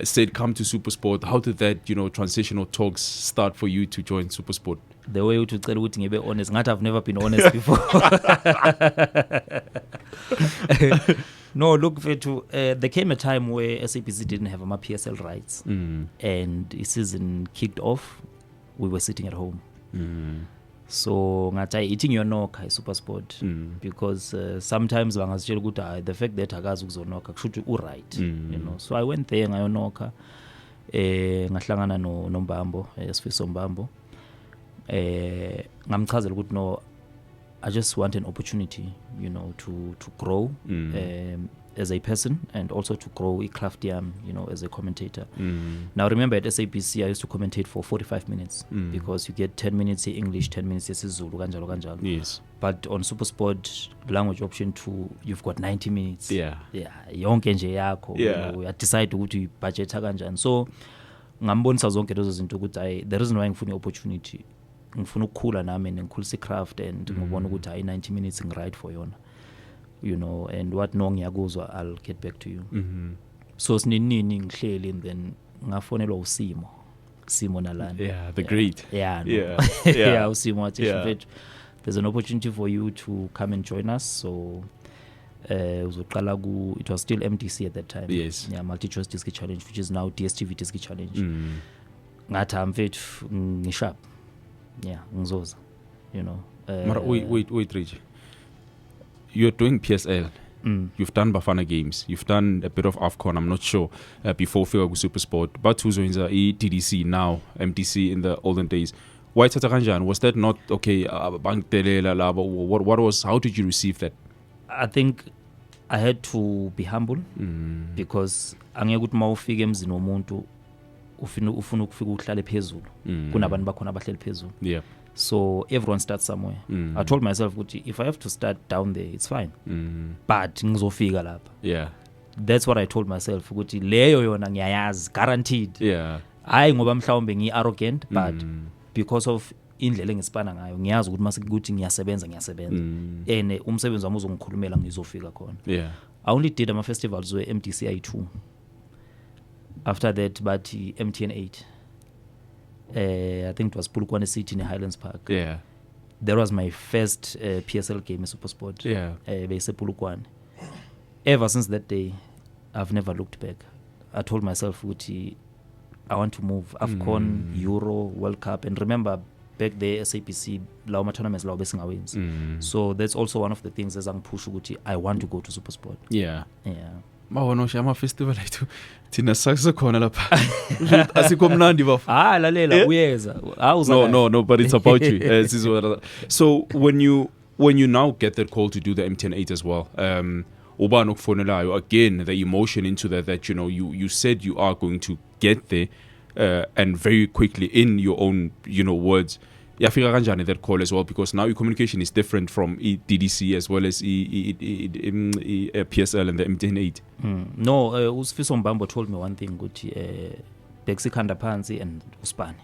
said come to SuperSport? How did that, you know, transitional talks start for you to join SuperSport? The way to tell you be honest, I've never been honest before. No, look, there came a time where SABC didn't have my PSL rights, and the season kicked off. We were sitting at home. So ngathi eating your knock SuperSport, because sometimes bangazitshela ukuthi the fact that akazi ukuzonoka kusho u right, you know. So I went there ngayonoka, ngahlangana noMbambo, Sifiso Mbambo, ngamchazela ukuthi no, I just want an opportunity, you know, to grow as a person and also to grow a craft yam, you know, as a commentator. Now remember at SABC I used to commentate for 45 minutes because you get 10 minutes English, 10 minutes Zulu, kanjalo. Yes. But on SuperSport language option 2 you've got 90 minutes. Yeah. Yonke nje yakho, you know, you decide ukuthi budget kanjani. So ngambonisa zonke lezo zinto ukuthi the reason why ngifuna opportunity ngifuna ukukhula nami ngikhulisa craft and ngibona ukuthi 90 minutes ngiright for yona, you know, and what no ngiyakuzwa I'll get back to you. So sinini ngihleli and then ngafonelwa usimo nalana, the great usimo wathi there's an opportunity for you to come and join us. So uzoqala it was still MDC at that time. Yes. Multi-choice disc challenge, which is now DSTV disc challenge. Ngathi mfethu ngisharp. Ngizoza, you know. Wait, Reggie. You're doing PSL. You've done Bafana Games. You've done a bit of AFCON, I'm not sure, before Fika ku SuperSport. But who's in the TDC now, MDC in the olden days. Why Tata Kanjan? Was that not okay? What was? How did you receive that? I think I had to be humble because angeke ukuthi mawufika emzini womuntu ufuna ukufika uhlale phezulu kunabantu bakhona abahleli phezulu. Yeah. So everyone starts somewhere. I told myself ukuthi if I have to start down there it's fine. But ngizofika lapha. Yeah. That's what I told myself ukuthi leyo yona ngiyayazi guaranteed. Yeah. Hayi ngoba mhlawumbe ngi-arrogant but because of indlela engisipana ngayo ngiyazi ukuthi mase ukuthi ngiyasebenza and umsebenzi wami uzongikhulumela ngizofika khona. Yeah. I only did ama festivals we MTCI 2. After that but MTN 8. I think it was Polokwane City in Highlands Park. Yeah. That was my first PSL game in SuperSport. Yeah. Base Polokwane. Ever since that day I've never looked back. I told myself I want to move AFCON, Euro, World Cup, and remember back there SAPC lawo tournaments lawo besingawins. So that's also one of the things as push ukuthi I want to go to SuperSport. Yeah. Mawona shama festival lethu thina sakho khona lapha asikho mnandi bafu lalela uyeza no but it's about you. So when you now get that call to do the MTN 8 as well, uba nokufonelayo again, the emotion into that you know you said you are going to get there and very quickly in your own, you know, words. Yafika kanjani that call as well, because now your communication is different from DDC as well as PSL and the MTN 8. No, uSifiso Mbambo told me one thing ukuthi bekusikhanda phansi and uspane.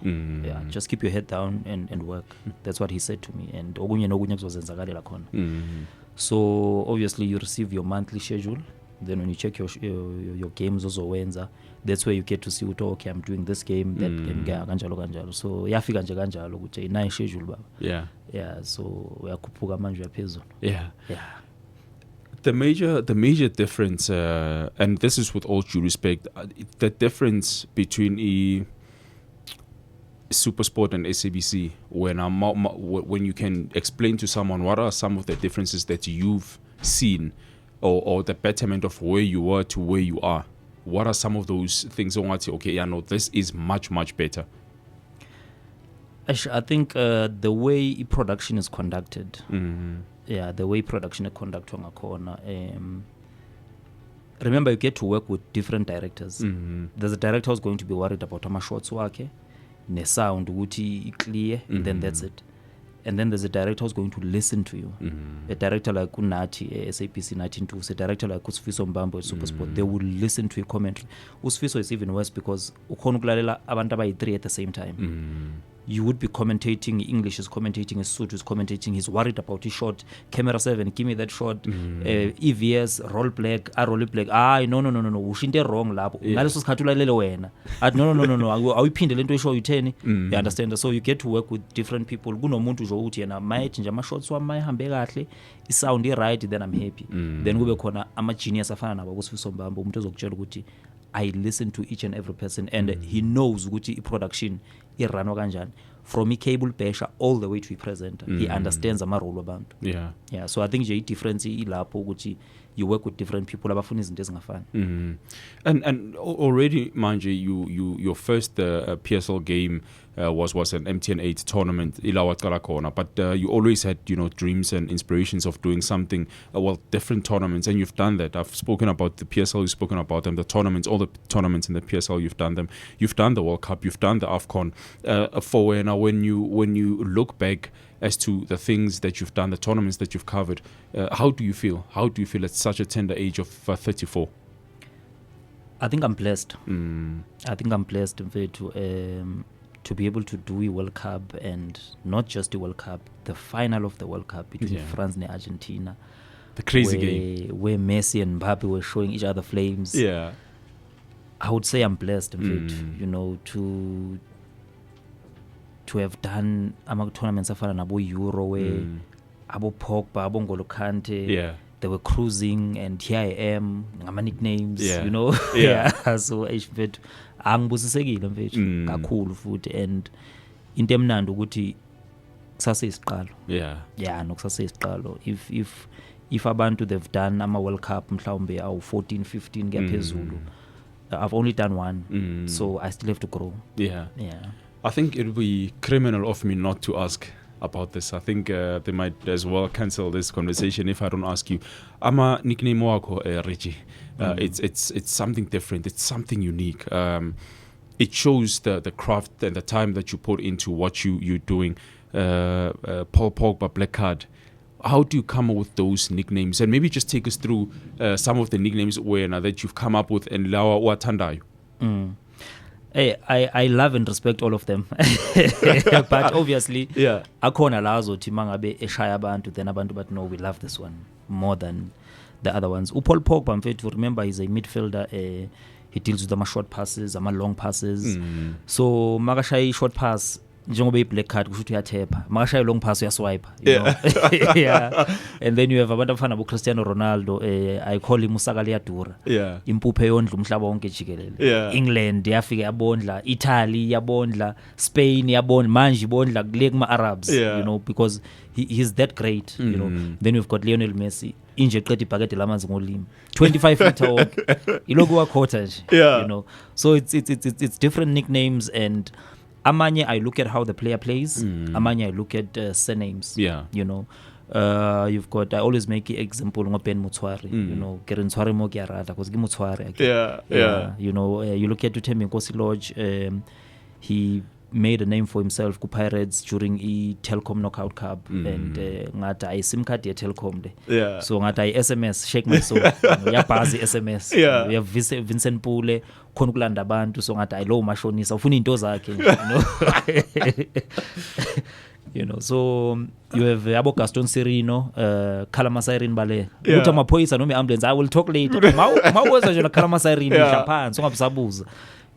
Yeah, just keep your head down and work. That's what he said to me, and okunye nokunye kuzozenzakalela khona. So obviously you receive your monthly schedule. Then when you check your games ozowenza, that's where you get to see okay, I'm doing this game, that game, kanjalo. So yafika nje kanjalo ukuthi ina schedule baba. Yeah, so uyakhuphuka manje yaphezulu. Yeah. The major difference, and this is with all due respect, the difference between SuperSport and SABC, when you can explain to someone what are some of the differences that you've seen, or the betterment of where you were to where you are. What are some of those things? This is much better. I think the way production is conducted. The way production is conducted on a corner. Remember, you get to work with different directors. There's a director who's going to be worried about how much shots work, ne sound, wuti clear, and then that's it. And then there's a director who's going to listen to you. A director like Unati, SAPC 19.2, a director like Usfiso Mbambo at SuperSport, they will listen to your commentary. Usfiso is even worse because ukhonukulalela abantu abayi-3 at the same time. You would be commentating English, is commentating his suit, is commentating, he's worried about his shot. Camera 7, give me that shot. EVS, roll black, roll black. No, ushinte wrong lapho. Ngaleso sikhathi ulalele wena. No, awuyiphinde lento esho u10. You understand? So you get to work with different people. Kunomuntu nje uthi yena mayithi nje ama shots wami mayihambe kahle, isound right, then I'm happy. Then kube khona ama genius afana nabo kuSifiso Mbambo, umuntu ozokutshela ukuthi I listen to each and every person, and he knows ukuthi i-production iranwa kanjani from i-cable basher all the way to i-presenter. He understands ama-role abantu. Yeah. So I think nje i-difference ilapho ukuthi you work with different people abafuna izinto ezingafani. And already manje your first PSL game was an MTN 8 tournament ila waqala khona, but you always had dreams and inspirations of doing something different tournaments, and you've done that. I've spoken about the PSL, you've spoken about them, the tournaments, all the tournaments in the PSL, you've done them. You've done the World Cup, you've done the AFCON. When you look back as to the things that you've done, the tournaments that you've covered, how do you feel? How do you feel at such a tender age of 34? I think I'm blessed. I think I'm blessed to be able to do a World Cup, and not just the World Cup, the final of the World Cup between France and Argentina. The crazy game. Where Messi and Mbappe were showing each other flames. Yeah. I would say I'm blessed, to have done tournaments afana nabo Euro where abo Pogba, abo N'Golo Kante, they were cruising, and here I am, ngama nicknames, so mfethu angibusisekile mfethu kakhulu futhi, and into emnandi ukuthi kusase isiqalo. Nokusase isiqalo. If abantu they've done ama World Cup mhlawumbe awu 14 15 kuyaphezulu, I've only done one, so I still have to grow. I think it would be criminal of me not to ask about this. I think they might as well cancel this conversation if I don't ask you. Ama nickname wako Reggie. It's something different. It's something unique. It shows the craft and the time that you put into what you're doing. Paul Pogba, Black Card. How do you come up with those nicknames? And maybe just take us through some of the nicknames that you've come up with and lawa watandayo. Hey, I love and respect all of them. But obviously, akhona la azothi mangabe eshaya abantu, then abantu but no, we love this one more than the other ones. Paul Pogba, mfethu, remember, he's a midfielder. He deals with short passes, long passes. So makashaya short pass, njengoba black card kusho ukuthi uyathepha, makashaya long pass uyaswipe, you know. And then you have abantu abafana bo Cristiano Ronaldo, I call him usaka liyadura. Impuphe yondla umhlaba wonke jikelele. England yafika yabondla, Italy yabondla, Spain yabondla, manje ibondla kule kuma Arabs, you know, because he's that great, you know. Then we've got Lionel Messi, inje qeda ibhakede lamanzi ngolimi, 25 meter walk, iloku wakhotha nje, you know. So it's different nicknames, and amanye I look at how the player plays, amanye I look at surnames, you know. You've got, I always make an example of Ben Mutsuari, you know, Keren Mutsuari mo kiarata because Mutsuari, you know. You look at Utemi Nkosi Lodge, he made a name for himself ku Pirates during the Telkom Knockout Cup, and ngata I SIM card ye Telkom de, so ngata I SMS shake my soul, ya bazi SMS, we have Vincent Pule khona ukulanda abantu, so ngata I low mashonisa ufuna into zakhe, you know. You know, so you have Abo Gaston Serino, Kalamasairin Bale. Uta maphoyisa noma ambulance, I will talk later. Mawuza nje na Kalamasairin Japan, so ngabusabuza.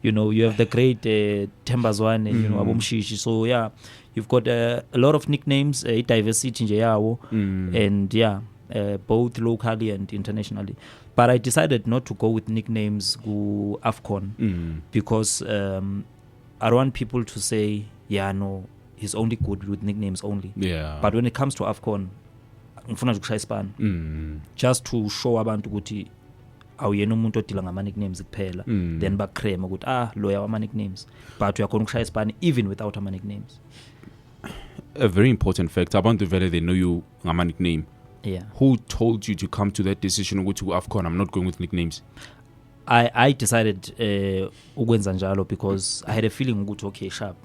You know, you have the great Tembazwane, you know, Abumshishi. So yeah, you've got a lot of nicknames, diversity nje yawo, and both locally and internationally. But I decided not to go with nicknames ku AFCON because I don't want people to say, no, he's only good with nicknames only. But when it comes to AFCON, ngifuna ukushaya ispan, just to show abantu ukuthi awuyena umuntu odila ngama nicknames kuphela, then bakrema ukuthi loya wama nicknames, but uyakhona ukushaya ispan even without ama nicknames. A very important fact, abantu vele they know you ngama nickname. Who told you to come to that decision ukuthi AFCON I'm not going with nicknames? I decided ukwenza njalo because I had a feeling ukuthi okay, sharp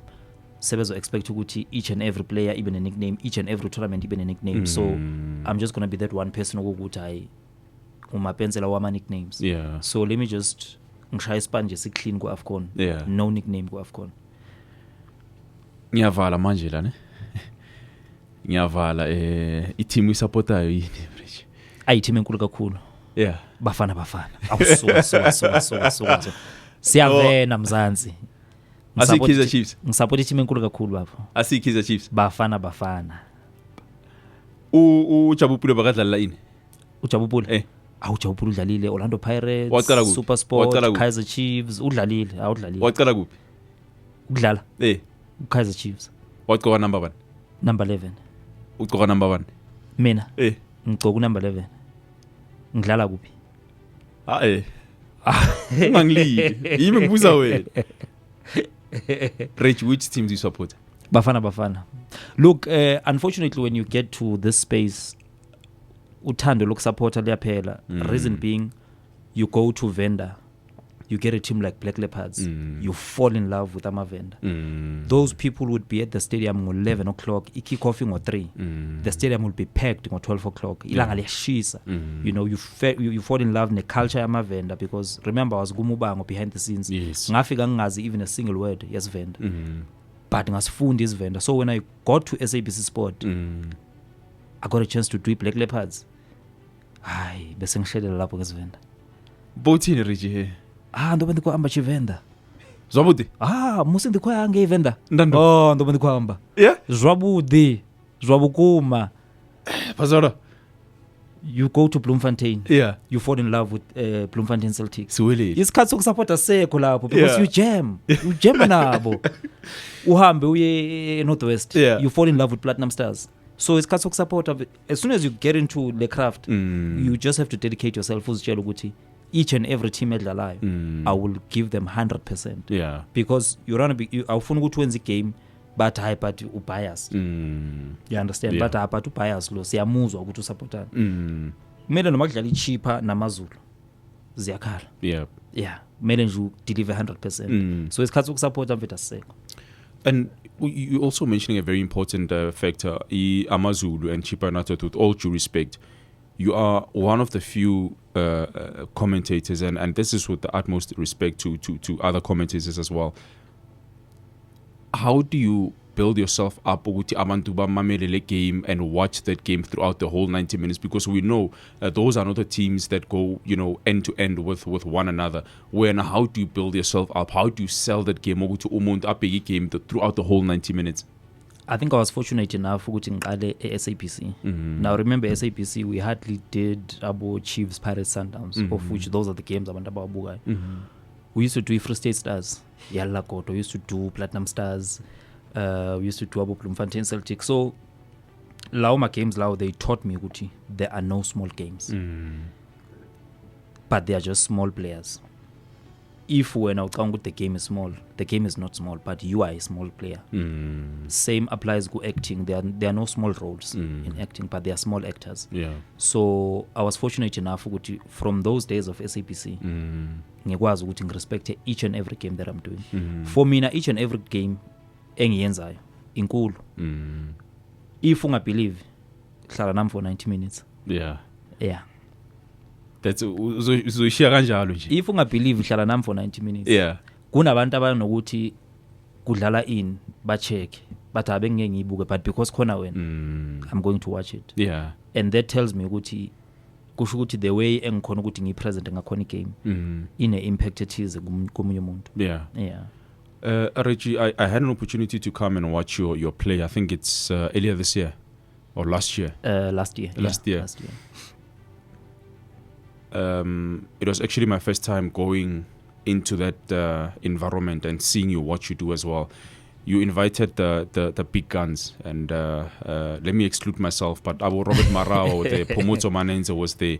sebezo expect ukuthi each and every player even a nickname, each and every tournament even a nickname. So I'm just going to be that one person ukuthi I umapensela wama nicknames. So let me just ngishaya ispan nje si clean ku AFCON. No nickname ku AFCON. Ngiyavala manje la ne. Ngiyavala i-team isupportayo yini Bridge? Team enkulu kakhulu. Bafana. So. Siyavena Mzansi. Asikiza Chiefs. Ngisupport team enkulu kakhulu bapho. Asikiza Chiefs. Bafana. Ujabupule bakadlala ini? Ujabupule? Ujabupule udlalile Orlando Pirates, SuperSport, Kaizer Chiefs, udlalile, awudlalile. Waqala kuphi? Ukudlala? Kaizer Chiefs. Waqoka number 1? Number 11. Uqoka number 1? Mina? Ngicoko number 11. ngidlala kuphi? Hayi. Ungangilidi. Yimi ngibuza wena. Reggie, which team do you support? Bafana. Look, unfortunately when you get to this space uthando lokusupporta liyaphela. Reason being you go to vendor, you get a team like Black Leopards, you fall in love with vendor. Those people would be at the stadium at 11 o'clock, kick off at 3. The stadium will be packed at 12 o'clock. Ilanga liyashisa. You know, you fall in love with the culture of vendor, because remember I was gumubango behind the scenes. Yes. Ngafika ngingazi even a single word yes vendor. But ngasifunda is vendor. So when I got to SABC Sport, I got a chance to do Black Leopards. Hayi bese ngishedela lapho ngesivenda. Bothini Reggie here. Ndobe ndikho amba chivenda. Zwabude? Musi ndikho yange ivenda. Ndando. Ndobe ndikho amba. Yeah? Zwabude. Zwabukuma. Phazora. You go to Bloemfontein. Yeah. You fall in love with Bloemfontein Celtic. Siwele. Isikhathi sokusupporta sekho lapho because you jam. You jam nabo. Uhambe uye Northwest. Yeah. You fall in love with Platinum Stars. So isikhathi sokusupporta, as soon as you get into the craft, you just have to dedicate yourself uzitshela ukuthi each and every team edlalayo I will give them 100%. Yeah. Because you run awufuna ukuthi wenze game but but ubias. You understand? Yeah. But ubias lo siyamuzwa ukuthi usupportana. Kumele noma kudlala iChipa namaZulu ziyakhala. Yeah. Yeah, kumele nje deliver 100%. So isikhathi sokusupporta mfethu asisekho. And you also mentioning a very important factor, Amazulu and Chipa United, with all due respect. You are one of the few commentators, and this is with the utmost respect to other commentators as well. How do you build yourself up ukuthi abantu bamamelele game and watch that game throughout the whole 90 minutes? Because we know those are not the teams that go, you know, end to end with one another. When how do you build yourself up? How do you sell that game ukuthi umuntu abheke game throughout the whole 90 minutes? I think I was fortunate enough ukuthi ngiqale SABC. Now remember SABC we hardly did about Chiefs, Pirates, Sundowns, of which those are the games abantu abawabukayo. We used to do Free State Stars, Yalla Koto, we used to do Platinum Stars, we used to do about Bloemfontein Celtic. So lauma games lao, they taught me ukuthi there are no small games. But they are just small players. If when I would the game is small, the game is not small, but you are a small player. Same applies to acting. There are no small roles in acting, but they are small actors. Yeah. So I was fortunate enough from those days of SABC, ngikwazi ukuthi ngirespect each and every game that I'm doing. For me, each and every game engiyenzayo inkulu. If ungabelieve, hlala nami for 90 minutes. Yeah. Yeah. That's uzoyishiya kanjalo nje. If ungabelieve hlala nami for 90 minutes. Yeah. Kunabantu abanokuthi kudlala in bacheck but abengeke ngiyibuke, but because khona wena I'm going to watch it. Yeah. And that tells me ukuthi kusho ukuthi the way engikhona ukuthi ngipresent ngakhona igame ine impact ethize komunye umuntu. Yeah. Yeah. Reggie, I had an opportunity to come and watch your play. I think it's earlier this year or last year. Last year. Last year. It was actually my first time going into that environment and seeing what you do as well. You invited the big guns, and let me exclude myself, but Abu Robert Marao, the Pomoto Manenze was the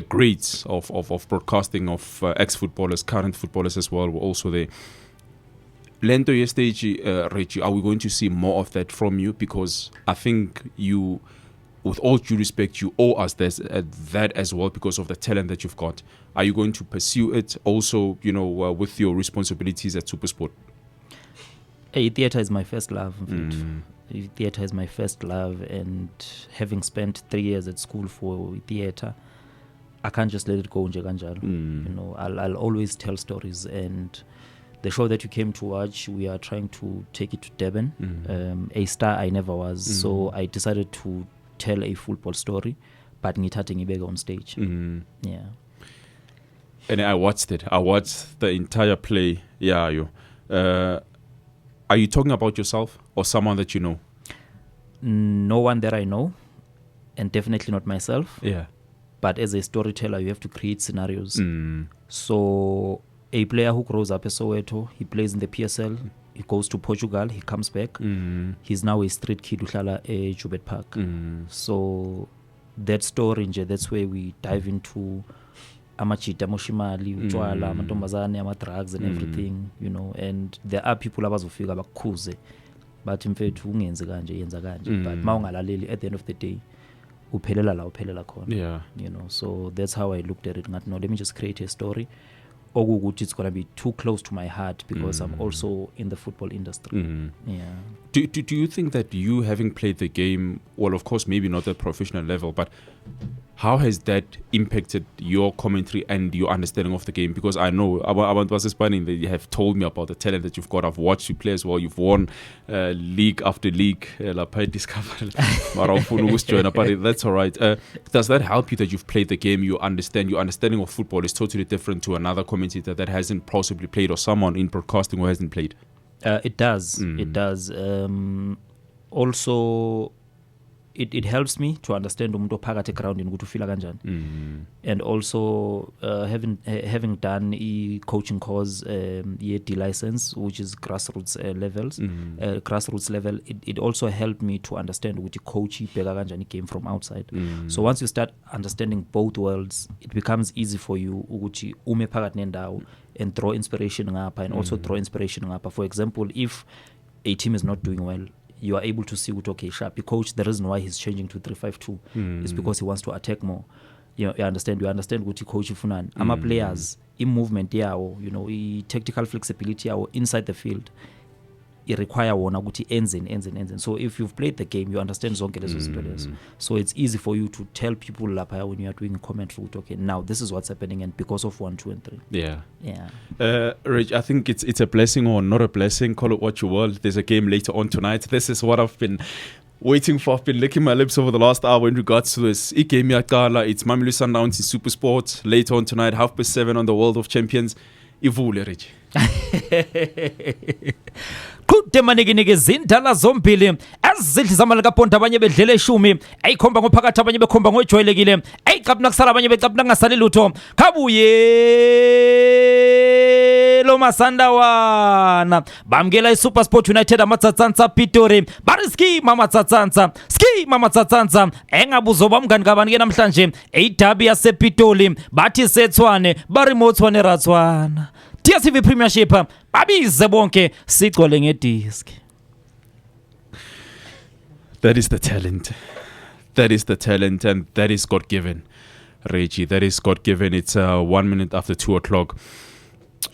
greats of broadcasting of ex-footballers, current footballers as well, were also there. Lento yesterday, Reggie, are we going to see more of that from you? Because I think you, with all due respect, you owe us that as well because of the talent that you've got. Are you going to pursue it also, you know, with your responsibilities at SuperSport? Hey, theatre is my first love. Theatre is my first love, and having spent 3 years at school for theatre, I can't just let it go nje kanjalo. You know, I'll always tell stories, and the show that you came to watch, we are trying to take it to Durban. A star I never was, so I decided to tell a football story, but ngithathe ngibeke on stage. Yeah. And I watched it. I watched the entire play. Yeah, you. Are you talking about yourself or someone that you know? No one that I know, and definitely not myself. Yeah. But as a storyteller, you have to create scenarios. So a player who grows up in Soweto, he plays in the PSL, he goes to Portugal, he comes back. He's now a street kid uhlala Joburg Park. So that story nje, that's where we dive into amachita moshimali utshwala amantombazane ama-drugs and everything, you know, and there are people abazofika bakukhuze bathi mfethu ungenzi kanje yenza kanje, but mawungalaleli at the end of the day uphelela la uphelela khona, you know. So that's how I looked at it. Ngathi no, let me just create a story okukuthi it's going to be too close to my heart because I'm also in the football industry. Do you think that you, having played the game, well, of course maybe not at professional level, but how has that impacted your commentary and your understanding of the game? Because I know abantu basespanning, they have told me about the talent that you've got. I've watched you play as well. You've won league after league. But that's all right. Does that help you that you've played the game? You understand, your understanding of football is totally different to another commentator that hasn't possibly played, or someone in broadcasting who hasn't played? It does. It does. Also, it helps me to understand umuntu ophakathi groundini ukuthi ufila kanjani, and also having done a coaching course, D license, which is grassroots level, it also helped me to understand ukuthi coach ibheka kanjani game from outside. So once you start understanding both worlds, it becomes easy for you ukuthi ume phakathi nendawo and throw inspiration ngapha and also throw inspiration ngapha. For example, if a team is not doing well, you are able to see what, okay, sharp, the coach, the reason why he's changing to 3-5-2 is because he wants to attack more. You know, you understand what the coach ifunani. Ama players, in movement yawo, you know, tactical flexibility yawo inside the field, it require wona ukuthi ends. So if you've played the game, you understand zonke lezo zinto lezo. So it's easy for you to tell people lapha when you are doing commentary, okay, now this is what's happening, and because of 1, 2, and 3. Reg, I think it's a blessing or not a blessing, call it what you will. There's a game later on tonight. This is what I've been waiting for. I've been licking my lips over the last hour in regards to this. It's Mamelodi Sundowns in SuperSport later on tonight, 7:30 on the World of Champions. Ivule, Reg. Qhude manikinike zindala zombili ezidli zamalaka ponta, abanye bedlela 10 ayikhomba ngophakathi, abanye bekhomba ngojwayelekile, ayiqapna kusala, abanye beqapna ngasali lutho. Khabuye lo masandawana bamkela iSuperSport United amatsatsansa Pitori bariski mama tsatsansa engabuzo bamngani kabani ke namhlanje eyidabi yasePitoli bathi setswane barimotswane ratswana DStv Premiership babize bonke sigcwele ngedisk. That is the talent, and that is God-given, Reggie. That is God-given. It's 1 minute after 2 o'clock.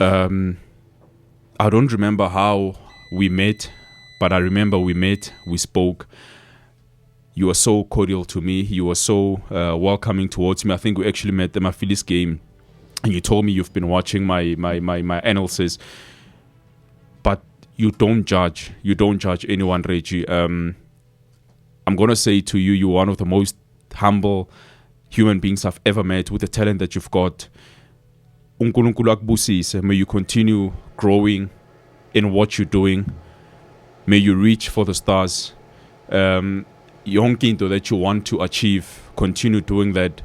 I don't remember how we met, but I remember we met, we spoke. You were so cordial to me. You were so welcoming towards me. I think we actually met the Mafilis game, and you told me you've been watching my analysis, but you don't judge. You don't judge anyone, Reggie. I'm gonna say to you, you're one of the most humble human beings I've ever met, with the talent that you've got. uNkulunkulu akubusise. May you continue growing in what you're doing. May you reach for the stars. Yonke into that you want to achieve, continue doing that.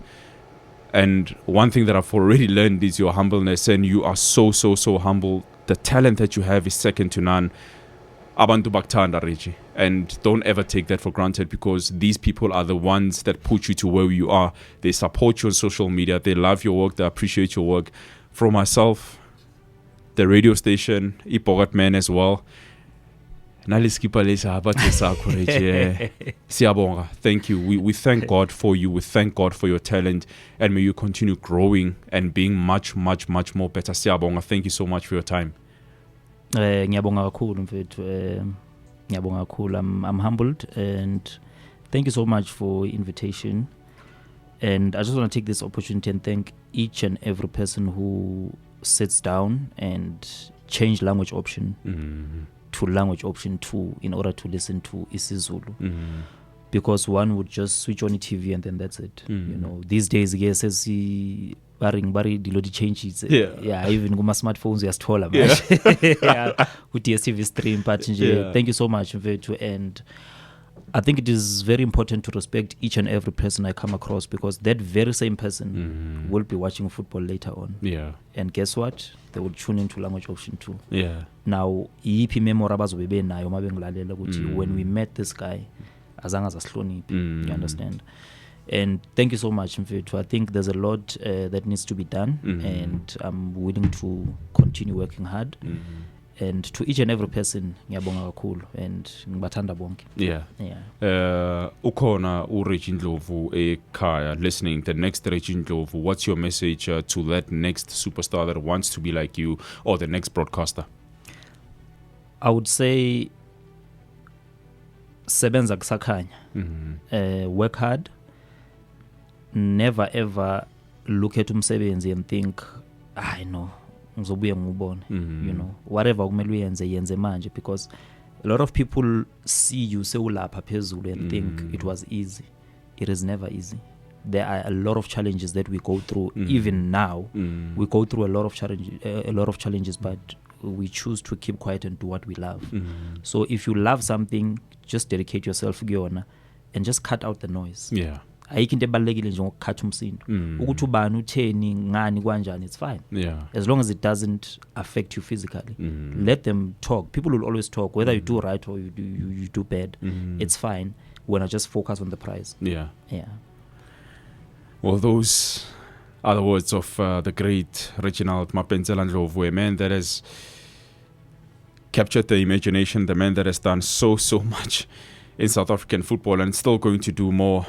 And one thing that I've already learned is your humbleness, and you are so humble. The talent that you have is second to none. Abantu bakuthanda, Reggie, and don't ever take that for granted, because these people are the ones that put you to where you are. They support you on social media. They love your work. They appreciate your work. From myself, the radio station, Ipogat Man as well. Thank you. We thank God for you. We thank God for your talent, and may you continue growing and being much more better. Thank you so much for your time. Ngiyabonga kakhulu mfethu, ngiyabonga kakhulu. I'm humbled, and thank you so much for invitation. And I just want to take this opportunity and thank each and every person who sits down and change language option to language option 2 in order to listen to isiZulu. Because one would just switch on the TV and then that's it. You know, these days, yes, as the bari dilodi changes. Yeah, even kuma smartphones yasithola manje. Yeah, with DStv stream. But thank you so much, Mfethu. And I think it is very important to respect each and every person I come across, because that very same person will be watching football later on. Yeah. And guess what? They will tune into language option 2. Yeah. Now, yipi memorable bazobe nayo mabengilalela ukuthi when we met this guy, azange asihloniphe. You understand? And thank you so much, Mfethu. I think there's a lot that needs to be done, and I'm willing to continue working hard. And to each and every person, ngiyabonga kakhulu and ngibathanda bonke. Yeah. Ukhona uReggie Ndlovu ekhaya listening, the next Reggie Ndlovu. What's your message to that next superstar that wants to be like you, or the next broadcaster? I would say sebenza kusakhanya. Work hard. Never ever look at umsebenzi and think, I know ngizobuye ngubone, you know, whatever kumele uyenze manje, because a lot of people see you sewulapha phezulu and think it was easy. It is never easy. There are a lot of challenges that we go through. Even now we go through a lot of challenges, but we choose to keep quiet and do what we love. So if you love something, just dedicate yourself kuyona and just cut out the noise. Ayikho into ebalekile nje ngokukhatha umsindo. Ukuthi ubani utheni ngani kanjani, it's fine. As long as it doesn't affect you physically. Let them talk. People will always talk, whether you do right or you do bad. It's fine when I just focus on the prize. Well, those are the words of the great Reginald Mapensela Ndlovu, a man that has captured the imagination, the man that has done so much in South African football and still going to do more.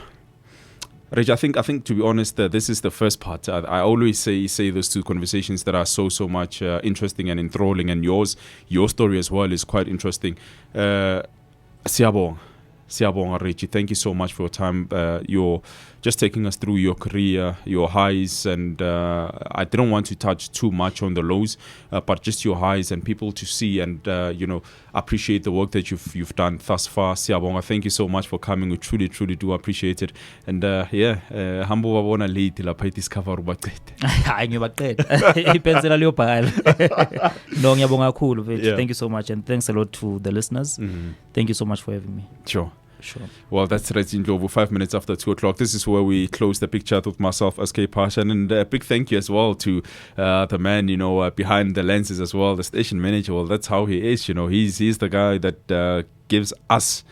Reg, I think to be honest, this is the first part. I always say those two conversations that are so much interesting and enthralling, and your story as well is quite interesting. Siyabonga, Reggie. Thank you so much for your time. You're just taking us through your career, your highs, and I didn't want to touch too much on the lows, but just your highs and people to see and appreciate the work that you've done thus far. Siyabonga, thank you so much for coming. We truly do appreciate it. And hambo babona late lapha idiscover ubaqede. Hayi ngiyobaqeda. Ipensela liyobhala. No, ngiyabonga kakhulu. Thank you so much, and thanks a lot to the listeners. Thank you so much for having me. Sure. Well, that's Reggie Ndlovu, 5 minutes after 2 o'clock. This is where we close the big chat with myself, SK Pasha, and a big thank you as well to the man, behind the lenses as well, the station manager. Well, that's how he is, he's the guy that gives us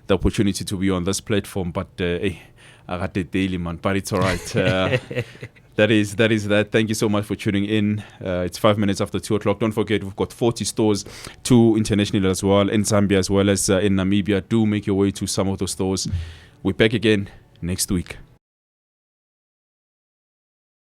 the opportunity to be on this platform. But I got it daily, man. But it's all right. That is that. Thank you so much for tuning in. It's 5 minutes after 2 o'clock. Don't forget, we've got 40 stores, 2 internationally as well, in Zambia as well as in Namibia. Do make your way to some of those stores. We're back again next week.